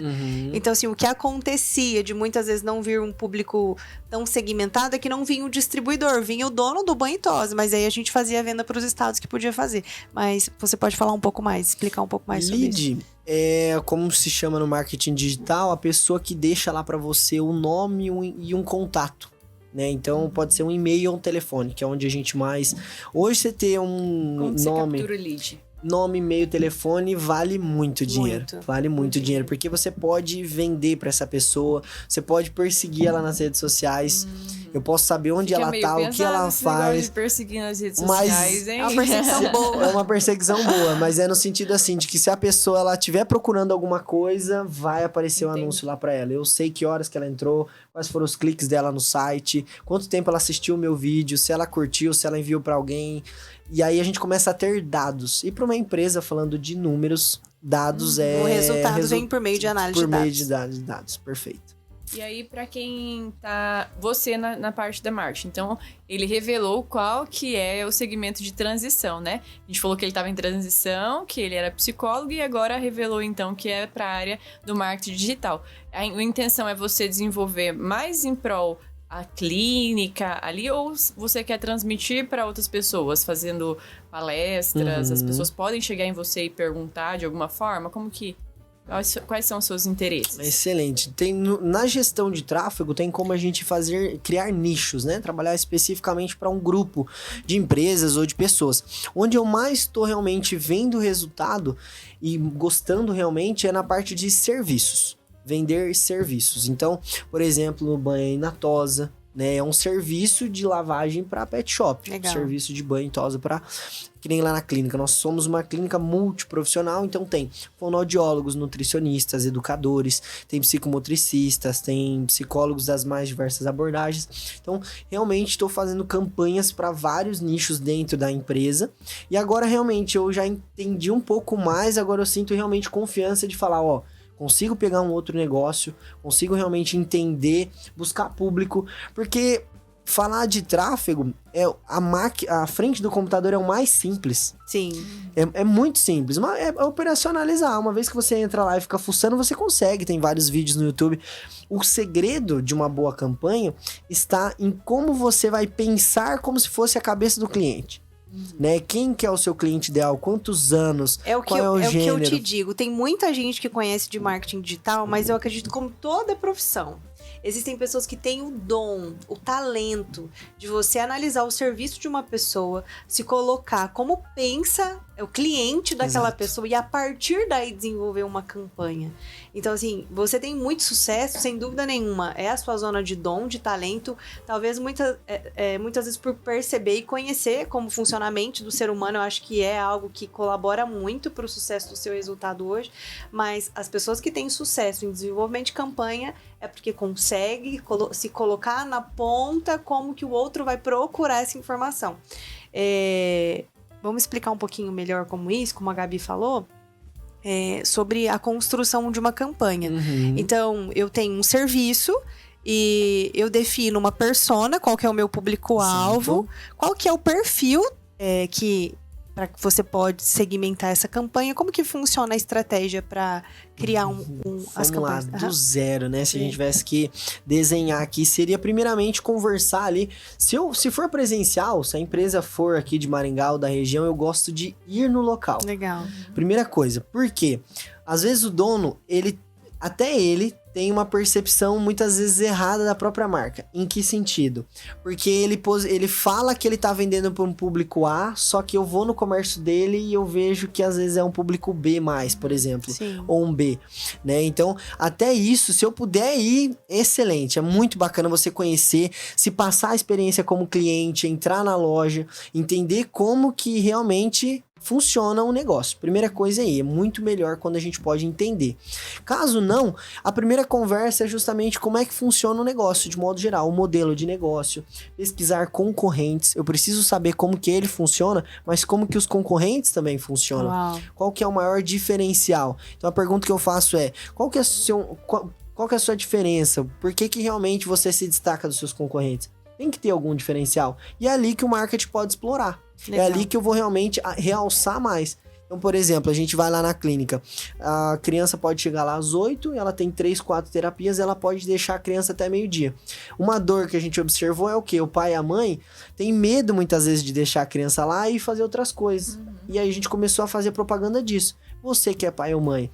Speaker 1: Então, assim, o que acontecia de muitas vezes não vir um público tão segmentado é que não vinha o distribuidor, vinha o dono do Banho e Tosa, mas aí a gente fazia a venda pros estados que podia fazer. Mas você pode falar um pouco mais, explicar um pouco mais sobre isso.
Speaker 3: Lead é, como se chama no marketing digital, a pessoa que deixa lá para você o nome e um contato. Né? Então pode ser um e-mail ou um telefone, que é onde a gente mais... Hoje você ter um
Speaker 2: Como
Speaker 3: nome...
Speaker 2: Você captura o lead?
Speaker 3: Nome, e-mail, telefone vale muito dinheiro. Vale muito dinheiro, porque você pode vender para essa pessoa, você pode perseguir ela nas redes sociais. Eu posso saber onde ela tá, o que ela faz.
Speaker 2: De perseguir nas redes sociais, hein?
Speaker 1: É uma perseguição boa.
Speaker 3: É uma perseguição boa, mas é no sentido assim, de que se a pessoa ela estiver procurando alguma coisa, vai aparecer um anúncio lá para ela. Eu sei que horas que ela entrou, quais foram os cliques dela no site, quanto tempo ela assistiu o meu vídeo, se ela curtiu, se ela enviou para alguém. E aí a gente começa a ter dados. E para uma empresa, falando de números, dados
Speaker 1: O resultado vem por meio de análise de dados.
Speaker 3: Por meio de dados, perfeito.
Speaker 2: E aí, para quem tá... Você na parte da marketing. Então, ele revelou qual que é o segmento de transição, né? A gente falou que ele estava em transição, que ele era psicólogo e agora revelou, então, que é para a área do marketing digital. A intenção é você desenvolver mais em prol a clínica ali, ou você quer transmitir para outras pessoas, fazendo palestras, as pessoas podem chegar em você e perguntar de alguma forma? Quais são os seus interesses?
Speaker 3: Excelente. Na gestão de tráfego, tem como a gente criar nichos, né? Trabalhar especificamente para um grupo de empresas ou de pessoas. Onde eu mais estou realmente vendo resultado e gostando realmente é na parte de serviços. Vender serviços. Então, por exemplo, o banho na tosa, né? É um serviço de lavagem para pet shop.
Speaker 1: Legal.
Speaker 3: Serviço de banho e tosa para... Que nem lá na clínica. Nós somos uma clínica multiprofissional, então tem fonoaudiólogos, nutricionistas, educadores, tem psicomotricistas, tem psicólogos das mais diversas abordagens. Então, realmente estou fazendo campanhas para vários nichos dentro da empresa. E agora, realmente, eu já entendi um pouco mais, agora eu sinto realmente confiança de falar, ó, consigo pegar um outro negócio, consigo realmente entender, buscar público, porque falar de tráfego, a frente do computador é o mais simples.
Speaker 1: Sim.
Speaker 3: É muito simples, mas é operacionalizar. Uma vez que você entra lá e fica fuçando, você consegue. Tem vários vídeos no YouTube. O segredo de uma boa campanha está em como você vai pensar como se fosse a cabeça do cliente. Né? Quem que é o seu cliente ideal? Quantos anos? Qual é o gênero?
Speaker 1: O que eu te digo. Tem muita gente que conhece de marketing digital, mas eu acredito como toda profissão. Existem pessoas que têm o dom, o talento de você analisar o serviço de uma pessoa, se colocar como pensa o cliente daquela pessoa e a partir daí desenvolver uma campanha. Então, assim, você tem muito sucesso, sem dúvida nenhuma. É a sua zona de dom, de talento. Talvez muitas vezes por perceber e conhecer como funciona a mente do ser humano, eu acho que é algo que colabora muito para o sucesso do seu resultado hoje. Mas as pessoas que têm sucesso em desenvolvimento de campanha é porque consegue se colocar na ponta como que o outro vai procurar essa informação. Vamos explicar um pouquinho melhor como a Gabi falou, sobre a construção de uma campanha. Então, eu tenho um serviço e eu defino uma persona, qual que é o meu público-alvo, qual que é o perfil para que você pode segmentar essa campanha, como que funciona a estratégia para criar as campanhas?
Speaker 3: Vamos lá, do zero, né? Se a gente tivesse que desenhar aqui, seria primeiramente conversar ali. Se for presencial, se a empresa for aqui de Maringá ou da região, eu gosto de ir no local.
Speaker 1: Legal.
Speaker 3: Primeira coisa, por quê? Às vezes o dono, até ele tem uma percepção muitas vezes errada da própria marca. Em que sentido? Porque ele fala que ele tá vendendo para um público A, só que eu vou no comércio dele e eu vejo que às vezes é um público B+, por exemplo.
Speaker 1: Sim.
Speaker 3: Ou um B, né? Então, até isso, se eu puder ir, excelente. É muito bacana você conhecer, se passar a experiência como cliente, entrar na loja, entender como que realmente funciona o negócio. Primeira coisa aí, é muito melhor quando a gente pode entender. Caso não, a primeira conversa é justamente como é que funciona o negócio, de modo geral, o modelo de negócio, pesquisar concorrentes. Eu preciso saber como que ele funciona, mas como que os concorrentes também funcionam.
Speaker 1: Uau.
Speaker 3: Qual que é o maior diferencial? Então a pergunta que eu faço é, qual que é a sua diferença? Por que realmente você se destaca dos seus concorrentes? Tem que ter algum diferencial. E é ali que o marketing pode explorar.
Speaker 1: Legal.
Speaker 3: É ali que eu vou realmente realçar mais. Então, por exemplo, a gente vai lá na clínica. A criança pode chegar lá às 8, ela tem 3, 4 terapias, ela pode deixar a criança até meio-dia. Uma dor que a gente observou é o quê? O pai e a mãe têm medo, muitas vezes, de deixar a criança lá e fazer outras coisas. E aí a gente começou a fazer propaganda disso. Você que é pai ou mãe,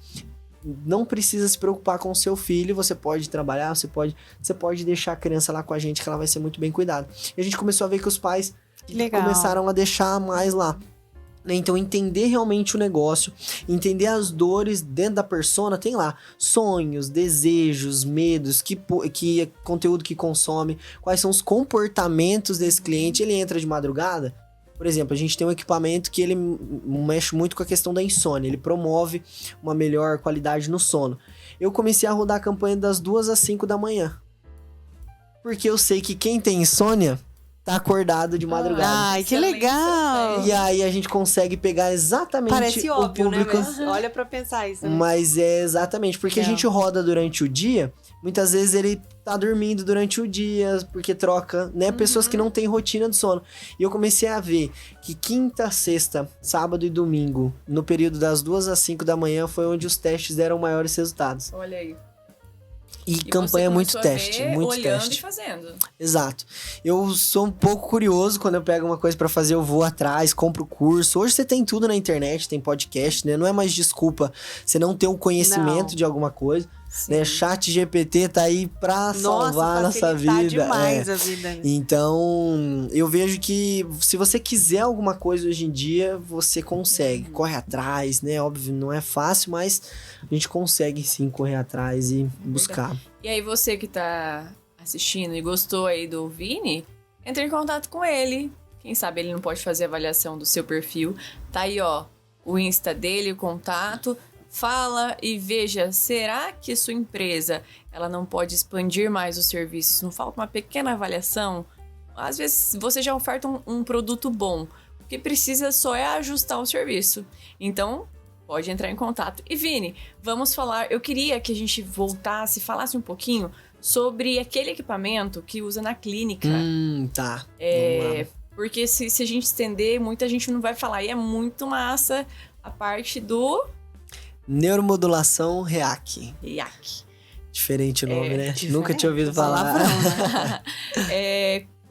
Speaker 3: não precisa se preocupar com o seu filho, você pode trabalhar, você pode deixar a criança lá com a gente, que ela vai ser muito bem cuidada. E a gente começou a ver que os pais começaram a deixar mais lá. Então, entender realmente o negócio, entender as dores dentro da persona, tem lá sonhos, desejos, medos, que conteúdo que consome, quais são os comportamentos desse cliente. Ele entra de madrugada, por exemplo, a gente tem um equipamento que ele mexe muito com a questão da insônia, ele promove uma melhor qualidade no sono. Eu comecei a rodar a campanha das 2 às 5 da manhã, porque eu sei que quem tem insônia tá acordado de madrugada.
Speaker 1: Ai, que
Speaker 2: Excelente
Speaker 1: legal!
Speaker 3: E aí a gente consegue pegar exatamente
Speaker 1: Parece
Speaker 3: o
Speaker 1: óbvio,
Speaker 3: público.
Speaker 1: né? Mas olha pra pensar isso. Né?
Speaker 3: Mas é exatamente, porque a
Speaker 1: Legal.
Speaker 3: gente roda durante o dia, muitas vezes ele tá dormindo durante o dia, porque troca, né? Pessoas que não têm rotina de sono. E eu comecei a ver que quinta, sexta, sábado e domingo, no período das 2 às 5 da manhã, foi onde os testes deram maiores resultados.
Speaker 2: Olha aí.
Speaker 3: E
Speaker 2: E
Speaker 3: campanha é
Speaker 2: você
Speaker 3: muito
Speaker 2: começou a
Speaker 3: teste,
Speaker 2: ver
Speaker 3: muito
Speaker 2: olhando
Speaker 3: teste.
Speaker 2: e fazendo.
Speaker 3: Exato. Eu sou um pouco curioso quando eu pego uma coisa pra fazer, eu vou atrás, compro o curso. Hoje você tem tudo na internet, tem podcast, né? Não é mais desculpa você não ter o conhecimento
Speaker 1: Não.
Speaker 3: de alguma coisa,
Speaker 2: Sim.
Speaker 3: né? Chat GPT tá aí pra salvar a nossa
Speaker 1: facilitar
Speaker 3: vida.
Speaker 1: demais
Speaker 3: é.
Speaker 1: a vida. Né?
Speaker 3: Então, eu vejo que se você quiser alguma coisa hoje em dia, você consegue. Corre atrás, né? Óbvio, não é fácil, mas a gente consegue sim correr atrás e buscar.
Speaker 2: E aí você que tá assistindo e gostou aí do Vini, entre em contato com ele. Quem sabe ele não pode fazer avaliação do seu perfil. Tá aí, ó, o Insta dele, o contato. Fala e veja, será que sua empresa ela não pode expandir mais os serviços? Não falta uma pequena avaliação? Às vezes você já oferta um produto bom. O que precisa só é ajustar o serviço. Então, pode entrar em contato. E Vini, vamos falar... Eu queria que a gente voltasse, falasse um pouquinho sobre aquele equipamento que usa na clínica.
Speaker 3: Tá. Vamos lá.
Speaker 2: Porque se a gente estender, muita gente não vai falar. E é muito massa a parte do...
Speaker 3: Neuromodulação REAC.
Speaker 2: IAC.
Speaker 3: Diferente o nome, né?
Speaker 1: diferente.
Speaker 3: Nunca tinha ouvido falar.
Speaker 1: Palavrão,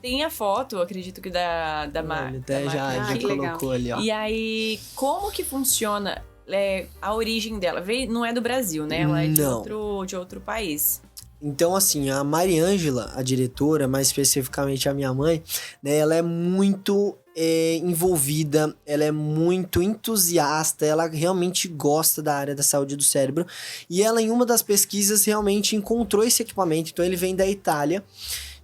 Speaker 2: Tem a foto, acredito que da
Speaker 3: Ele
Speaker 2: marca.
Speaker 3: até já
Speaker 1: que legal.
Speaker 3: colocou ali, ó.
Speaker 2: E aí, como que funciona a origem dela? Não é do Brasil, né? Ela é
Speaker 3: Não.
Speaker 2: de outro país.
Speaker 3: Então, assim, a Mariângela, a diretora, mais especificamente a minha mãe, né? Ela é muito envolvida, ela é muito entusiasta, ela realmente gosta da área da saúde do cérebro. E ela, em uma das pesquisas, realmente encontrou esse equipamento. Então, ele vem da Itália.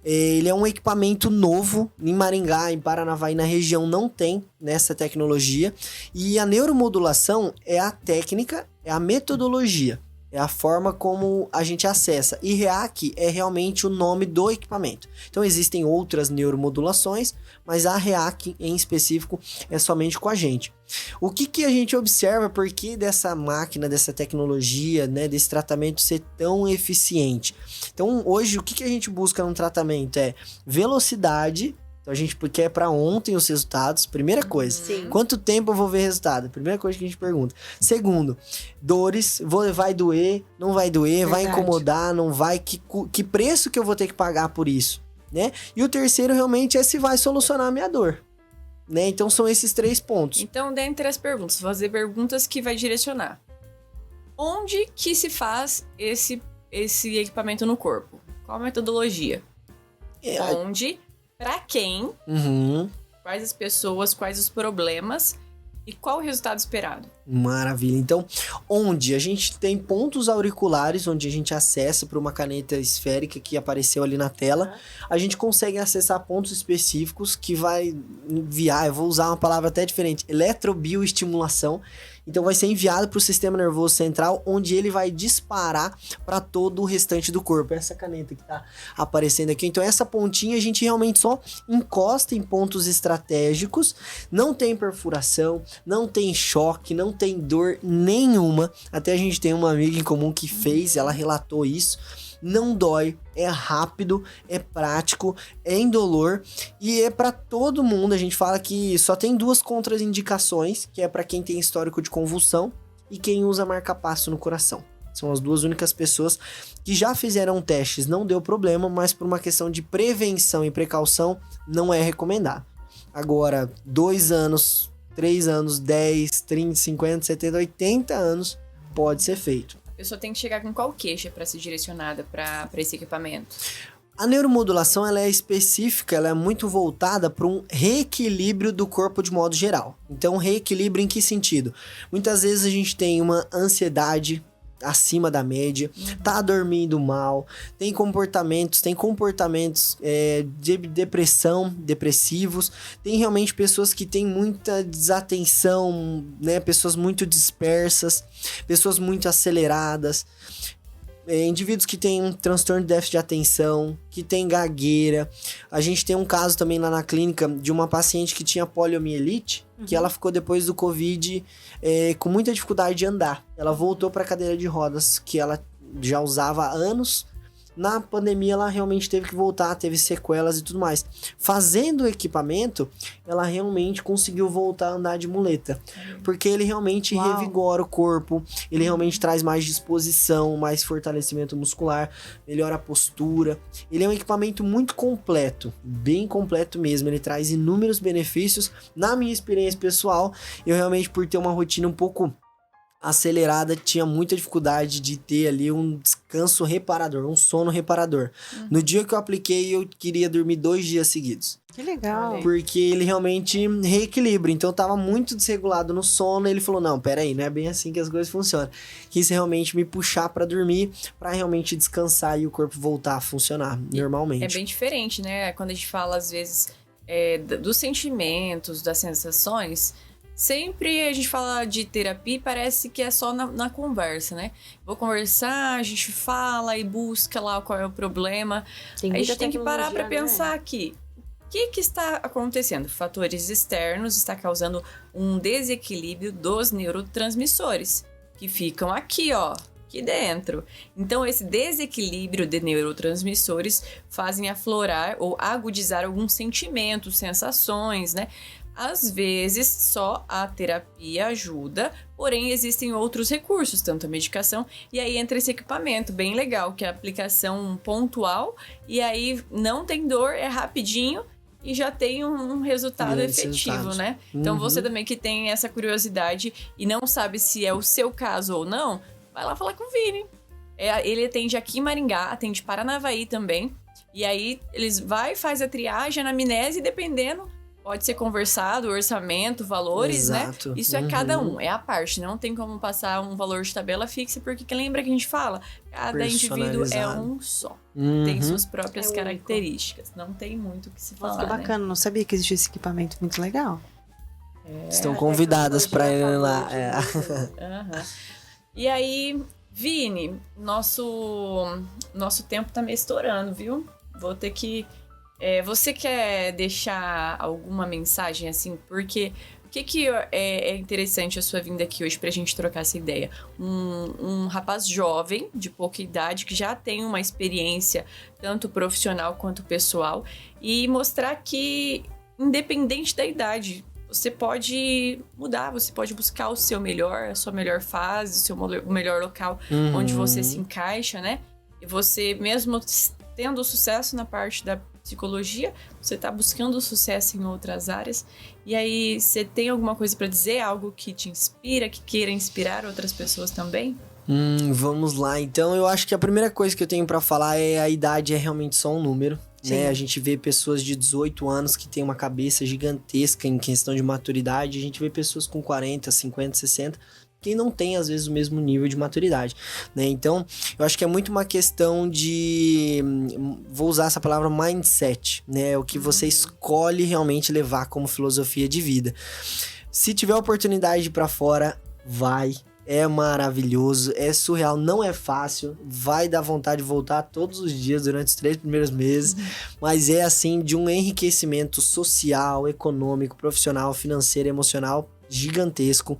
Speaker 3: Ele é um equipamento novo, em Maringá, em Paranavaí, na região não tem nessa tecnologia. E a neuromodulação é a técnica, é a metodologia, é a forma como a gente acessa. E REAC é realmente o nome do equipamento. Então existem outras neuromodulações, mas a REAC em específico é somente com a gente. O que a gente observa por que dessa máquina, dessa tecnologia, né, desse tratamento ser tão eficiente? Então, hoje, o que a gente busca num tratamento é velocidade. Então, a gente quer para ontem os resultados, primeira coisa.
Speaker 1: Sim.
Speaker 3: Quanto tempo eu vou ver resultado? Primeira coisa que a gente pergunta. Segundo, dores, vai doer, não vai doer, vai
Speaker 1: Verdade.
Speaker 3: incomodar, não vai, que preço que eu vou ter que pagar por isso, né? E o terceiro realmente é se vai solucionar a minha dor. Né? Então são esses 3 pontos.
Speaker 2: Então, dentre as perguntas, vou fazer perguntas que vai direcionar. Onde que se faz esse equipamento no corpo? Qual a metodologia? Onde? Pra quem?
Speaker 3: Uhum.
Speaker 2: Quais as pessoas? Quais os problemas? E qual o resultado esperado?
Speaker 3: Maravilha. Então, onde a gente tem pontos auriculares, onde a gente acessa por uma caneta esférica que apareceu ali na tela, a gente consegue acessar pontos específicos que vai enviar, eu vou usar uma palavra até diferente, eletrobioestimulação. Então vai ser enviado para o sistema nervoso central, onde ele vai disparar para todo o restante do corpo. Essa caneta que tá aparecendo aqui. Então essa pontinha a gente realmente só encosta em pontos estratégicos. Não tem perfuração, não tem choque, não tem dor nenhuma. Até a gente tem uma amiga em comum que fez, ela relatou isso. Não dói, é rápido, é prático, é indolor e é para todo mundo. A gente fala que só tem 2 contraindicações, que é para quem tem histórico de convulsão e quem usa marca-passo no coração. São as 2 únicas pessoas que já fizeram testes, não deu problema, mas por uma questão de prevenção e precaução não é recomendado. Agora, 2 anos, 3 anos, 10, 30, 50, 70, 80 anos pode ser feito.
Speaker 2: A pessoa tem que chegar com qual queixa para ser direcionada para esse equipamento?
Speaker 3: A neuromodulação ela é específica, ela é muito voltada para um reequilíbrio do corpo de modo geral. Então, reequilíbrio em que sentido? Muitas vezes a gente tem uma ansiedade acima da média, tá dormindo mal, tem comportamentos de depressão, depressivos, tem realmente pessoas que têm muita desatenção, né? Pessoas muito dispersas, pessoas muito aceleradas. indivíduos que têm um transtorno de déficit de atenção, que tem gagueira. A gente tem um caso também lá na clínica de uma paciente que tinha poliomielite, que ela ficou depois do Covid com muita dificuldade de andar. Ela voltou para a cadeira de rodas, que ela já usava há anos. Na pandemia, ela realmente teve que voltar, teve sequelas e tudo mais. Fazendo o equipamento, ela realmente conseguiu voltar a andar de muleta. Porque ele realmente revigora o corpo, ele realmente traz mais disposição, mais fortalecimento muscular, melhora a postura. Ele é um equipamento muito completo, bem completo mesmo. Ele traz inúmeros benefícios. Na minha experiência pessoal, eu realmente, por ter uma rotina um pouco acelerada, tinha muita dificuldade de ter ali um descanso reparador, um sono reparador. No dia que eu apliquei, eu queria dormir 2 dias seguidos.
Speaker 1: Que legal.
Speaker 3: Porque ele realmente reequilibra. Então eu tava muito desregulado no sono. Ele falou, não, peraí, não é bem assim que as coisas funcionam. Quis realmente me puxar pra dormir, pra realmente descansar e o corpo voltar a funcionar normalmente.
Speaker 2: É bem diferente, né? Quando a gente fala, às vezes, dos sentimentos, das sensações... Sempre a gente fala de terapia e parece que é só na conversa, né? Vou conversar, a gente fala e busca lá qual é o problema. Aí a gente tem que parar para pensar aqui. O que está acontecendo? Fatores externos está causando um desequilíbrio dos neurotransmissores, que ficam aqui, ó, aqui dentro. Então, esse desequilíbrio de neurotransmissores fazem aflorar ou agudizar alguns sentimentos, sensações, né? Às vezes, só a terapia ajuda, porém existem outros recursos, tanto a medicação, e aí entra esse equipamento bem legal, que é a aplicação pontual, e aí não tem dor, é rapidinho e já tem um resultado efetivo, né? Então, você também que tem essa curiosidade e não sabe se é o seu caso ou não, vai lá falar com o Vini. Ele atende aqui em Maringá, atende Paranavaí também, e aí eles faz a triagem, a anamnese, e dependendo... Pode ser conversado, orçamento, valores,
Speaker 3: Exato.
Speaker 2: Né? Isso é cada um, é a parte. Não tem como passar um valor de tabela fixa, porque lembra que a gente fala? Cada indivíduo é um só. Tem suas próprias características. Não tem muito o que se falar,
Speaker 1: que bacana,
Speaker 2: né?
Speaker 1: Não sabia que existia esse equipamento, muito legal.
Speaker 3: Estão convidadas para ir lá.
Speaker 2: E aí, Vini, nosso tempo tá meio estourando, viu? Vou ter que... você quer deixar alguma mensagem, assim? Porque o que é interessante a sua vinda aqui hoje pra gente trocar essa ideia? Um rapaz jovem, de pouca idade, que já tem uma experiência tanto profissional quanto pessoal, e mostrar que, independente da idade, você pode mudar, você pode buscar o seu melhor, a sua melhor fase, o melhor local onde você se encaixa, né? E você, mesmo tendo sucesso na parte da psicologia, você tá buscando sucesso em outras áreas. E aí, você tem alguma coisa para dizer? Algo que te inspira, que queira inspirar outras pessoas também?
Speaker 3: Vamos lá. Então, eu acho que a primeira coisa que eu tenho para falar é a idade é realmente só um número. Né? A gente vê pessoas de 18 anos que têm uma cabeça gigantesca em questão de maturidade. A gente vê pessoas com 40, 50, 60... que não tem, às vezes, o mesmo nível de maturidade, né? Então, eu acho que é muito uma questão de... Vou usar essa palavra mindset, né? O que você escolhe realmente levar como filosofia de vida. Se tiver oportunidade de ir pra fora, vai. É maravilhoso, é surreal, não é fácil. Vai dar vontade de voltar todos os dias durante os 3 primeiros meses. Mas é, assim, de um enriquecimento social, econômico, profissional, financeiro, emocional gigantesco.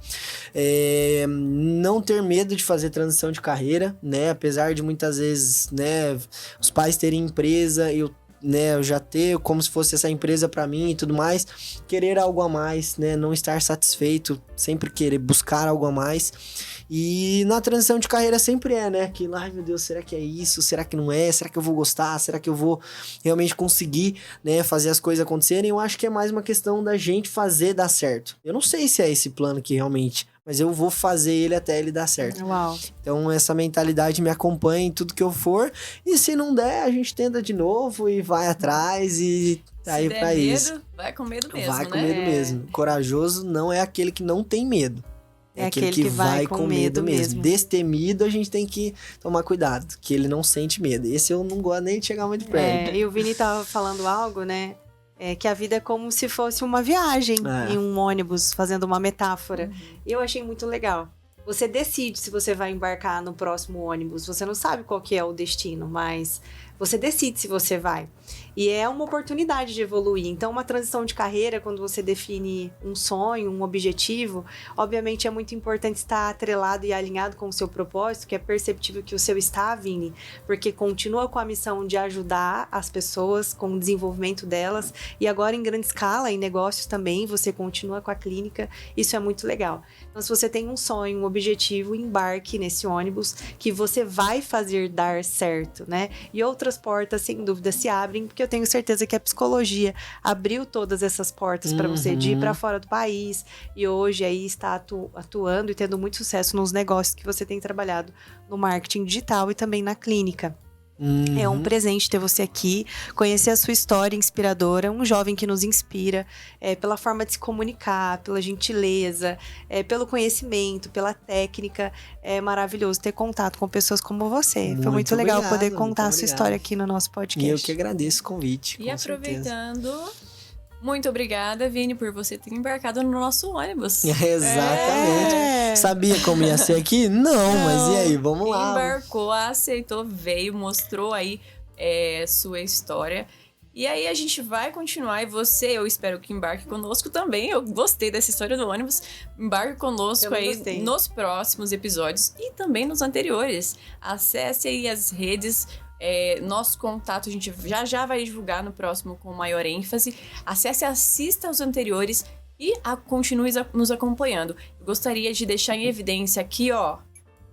Speaker 3: Não ter medo de fazer transição de carreira, né? Apesar de muitas vezes, né, os pais terem empresa, eu já ter como se fosse essa empresa pra mim e tudo mais, querer algo a mais, né? Não estar satisfeito, sempre querer buscar algo a mais. E na transição de carreira sempre né? Que, ai meu Deus, será que é isso? Será que não é? Será que eu vou gostar? Será que eu vou realmente conseguir, né, fazer as coisas acontecerem? Eu acho que é mais uma questão da gente fazer dar certo. Eu não sei se é esse plano que realmente... mas eu vou fazer ele até ele dar certo.
Speaker 1: Uau.
Speaker 3: Então, essa mentalidade me acompanha em tudo que eu for. E se não der, a gente tenta de novo e vai atrás e tá aí pra isso.
Speaker 2: Vai com medo mesmo,
Speaker 3: vai com medo mesmo. Corajoso não é aquele que não tem medo. É aquele que vai com medo mesmo. Destemido, a gente tem que tomar cuidado, que ele não sente medo. Esse eu não gosto nem de chegar muito perto.
Speaker 1: E o Vini tava falando algo, né? Que a vida é como se fosse uma viagem em um ônibus, fazendo uma metáfora. Eu achei muito legal. Você decide se você vai embarcar no próximo ônibus. Você não sabe qual que é o destino, mas você decide se você vai. E é uma oportunidade de evoluir. Então, uma transição de carreira, quando você define um sonho, um objetivo, obviamente é muito importante estar atrelado e alinhado com o seu propósito, que é perceptível que o seu está, Vini, porque continua com a missão de ajudar as pessoas com o desenvolvimento delas. E agora, em grande escala, em negócios também, você continua com a clínica. Isso é muito legal. Então, se você tem um sonho, um objetivo, embarque nesse ônibus que você vai fazer dar certo, né? E outras portas, sem dúvida, se abrem, porque eu tenho certeza que a psicologia abriu todas essas portas para você de ir para fora do país e hoje aí está atuando e tendo muito sucesso nos negócios que você tem trabalhado no marketing digital e também na clínica. É um presente ter você aqui, conhecer a sua história inspiradora, um jovem que nos inspira pela forma de se comunicar, pela gentileza, pelo conhecimento, pela técnica. É maravilhoso ter contato com pessoas como você. Foi muito legal
Speaker 3: obrigado,
Speaker 1: poder contar a
Speaker 3: muito
Speaker 1: sua
Speaker 3: obrigado.
Speaker 1: história aqui no nosso podcast.
Speaker 3: E eu que agradeço o convite.
Speaker 2: E
Speaker 3: com certeza.
Speaker 2: aproveitando, muito obrigada, Vini, por você ter embarcado no nosso ônibus.
Speaker 3: Exatamente. Sabia como ia ser aqui? Não, mas e aí, vamos lá.
Speaker 2: Embarcou, aceitou, veio, mostrou aí sua história. E aí a gente vai continuar e você, eu espero que embarque conosco também. Eu gostei dessa história do ônibus. Embarque conosco aí nos próximos episódios e também nos anteriores. Acesse aí as redes. Nosso contato a gente já vai divulgar no próximo com maior ênfase. Acesse, assista os anteriores e continue nos acompanhando. Eu gostaria de deixar em evidência aqui, ó,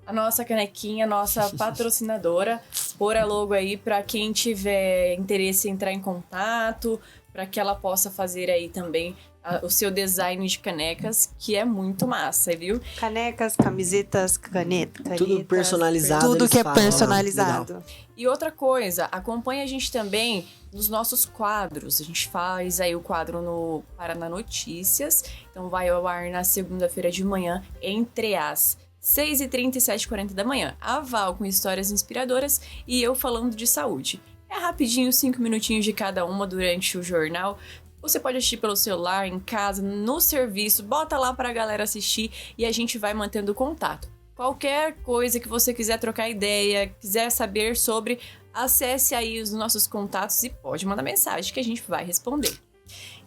Speaker 2: a nossa canequinha, nossa patrocinadora. Pôr a logo aí para quem tiver interesse em entrar em contato, para que ela possa fazer aí também o seu design de canecas, que é muito massa, viu?
Speaker 1: Canecas, camisetas, canetas.
Speaker 3: Tudo personalizado.
Speaker 1: Tudo
Speaker 3: eles
Speaker 1: que é
Speaker 3: falam,
Speaker 1: personalizado.
Speaker 3: legal.
Speaker 2: E outra coisa, acompanhe a gente também nos nossos quadros. A gente faz aí o quadro no Paraná Notícias. Então vai ao ar na segunda-feira de manhã, entre as 6h30 e 7h40 da manhã. A Val com histórias inspiradoras e eu falando de saúde. É rapidinho, 5 minutinhos de cada uma durante o jornal. Você pode assistir pelo celular, em casa, no serviço. Bota lá pra galera assistir e a gente vai mantendo contato. Qualquer coisa que você quiser trocar ideia, quiser saber sobre, acesse aí os nossos contatos e pode mandar mensagem que a gente vai responder.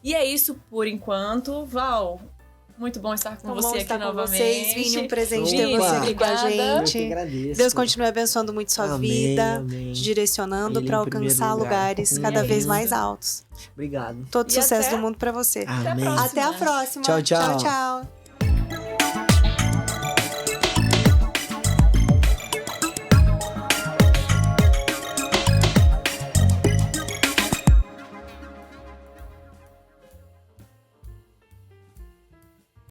Speaker 2: E é isso por enquanto. Val, muito bom estar com você aqui novamente.
Speaker 1: Vocês, Vini, um presente ter
Speaker 3: Vini,
Speaker 1: você aqui com a
Speaker 2: obrigada.
Speaker 1: gente.
Speaker 3: Eu que agradeço.
Speaker 1: Deus continue abençoando muito sua
Speaker 3: Amém,
Speaker 1: vida,
Speaker 3: amém.
Speaker 1: te direcionando
Speaker 3: Ele
Speaker 1: para
Speaker 3: em primeiro
Speaker 1: alcançar
Speaker 3: lugar.
Speaker 1: lugares cada vez
Speaker 2: isso.
Speaker 1: mais altos.
Speaker 3: Obrigado.
Speaker 1: Todo
Speaker 2: E
Speaker 1: sucesso
Speaker 2: até-
Speaker 1: do mundo para você.
Speaker 3: Amém.
Speaker 2: próxima.
Speaker 1: Até a próxima.
Speaker 3: Tchau, tchau.
Speaker 1: Tchau, tchau.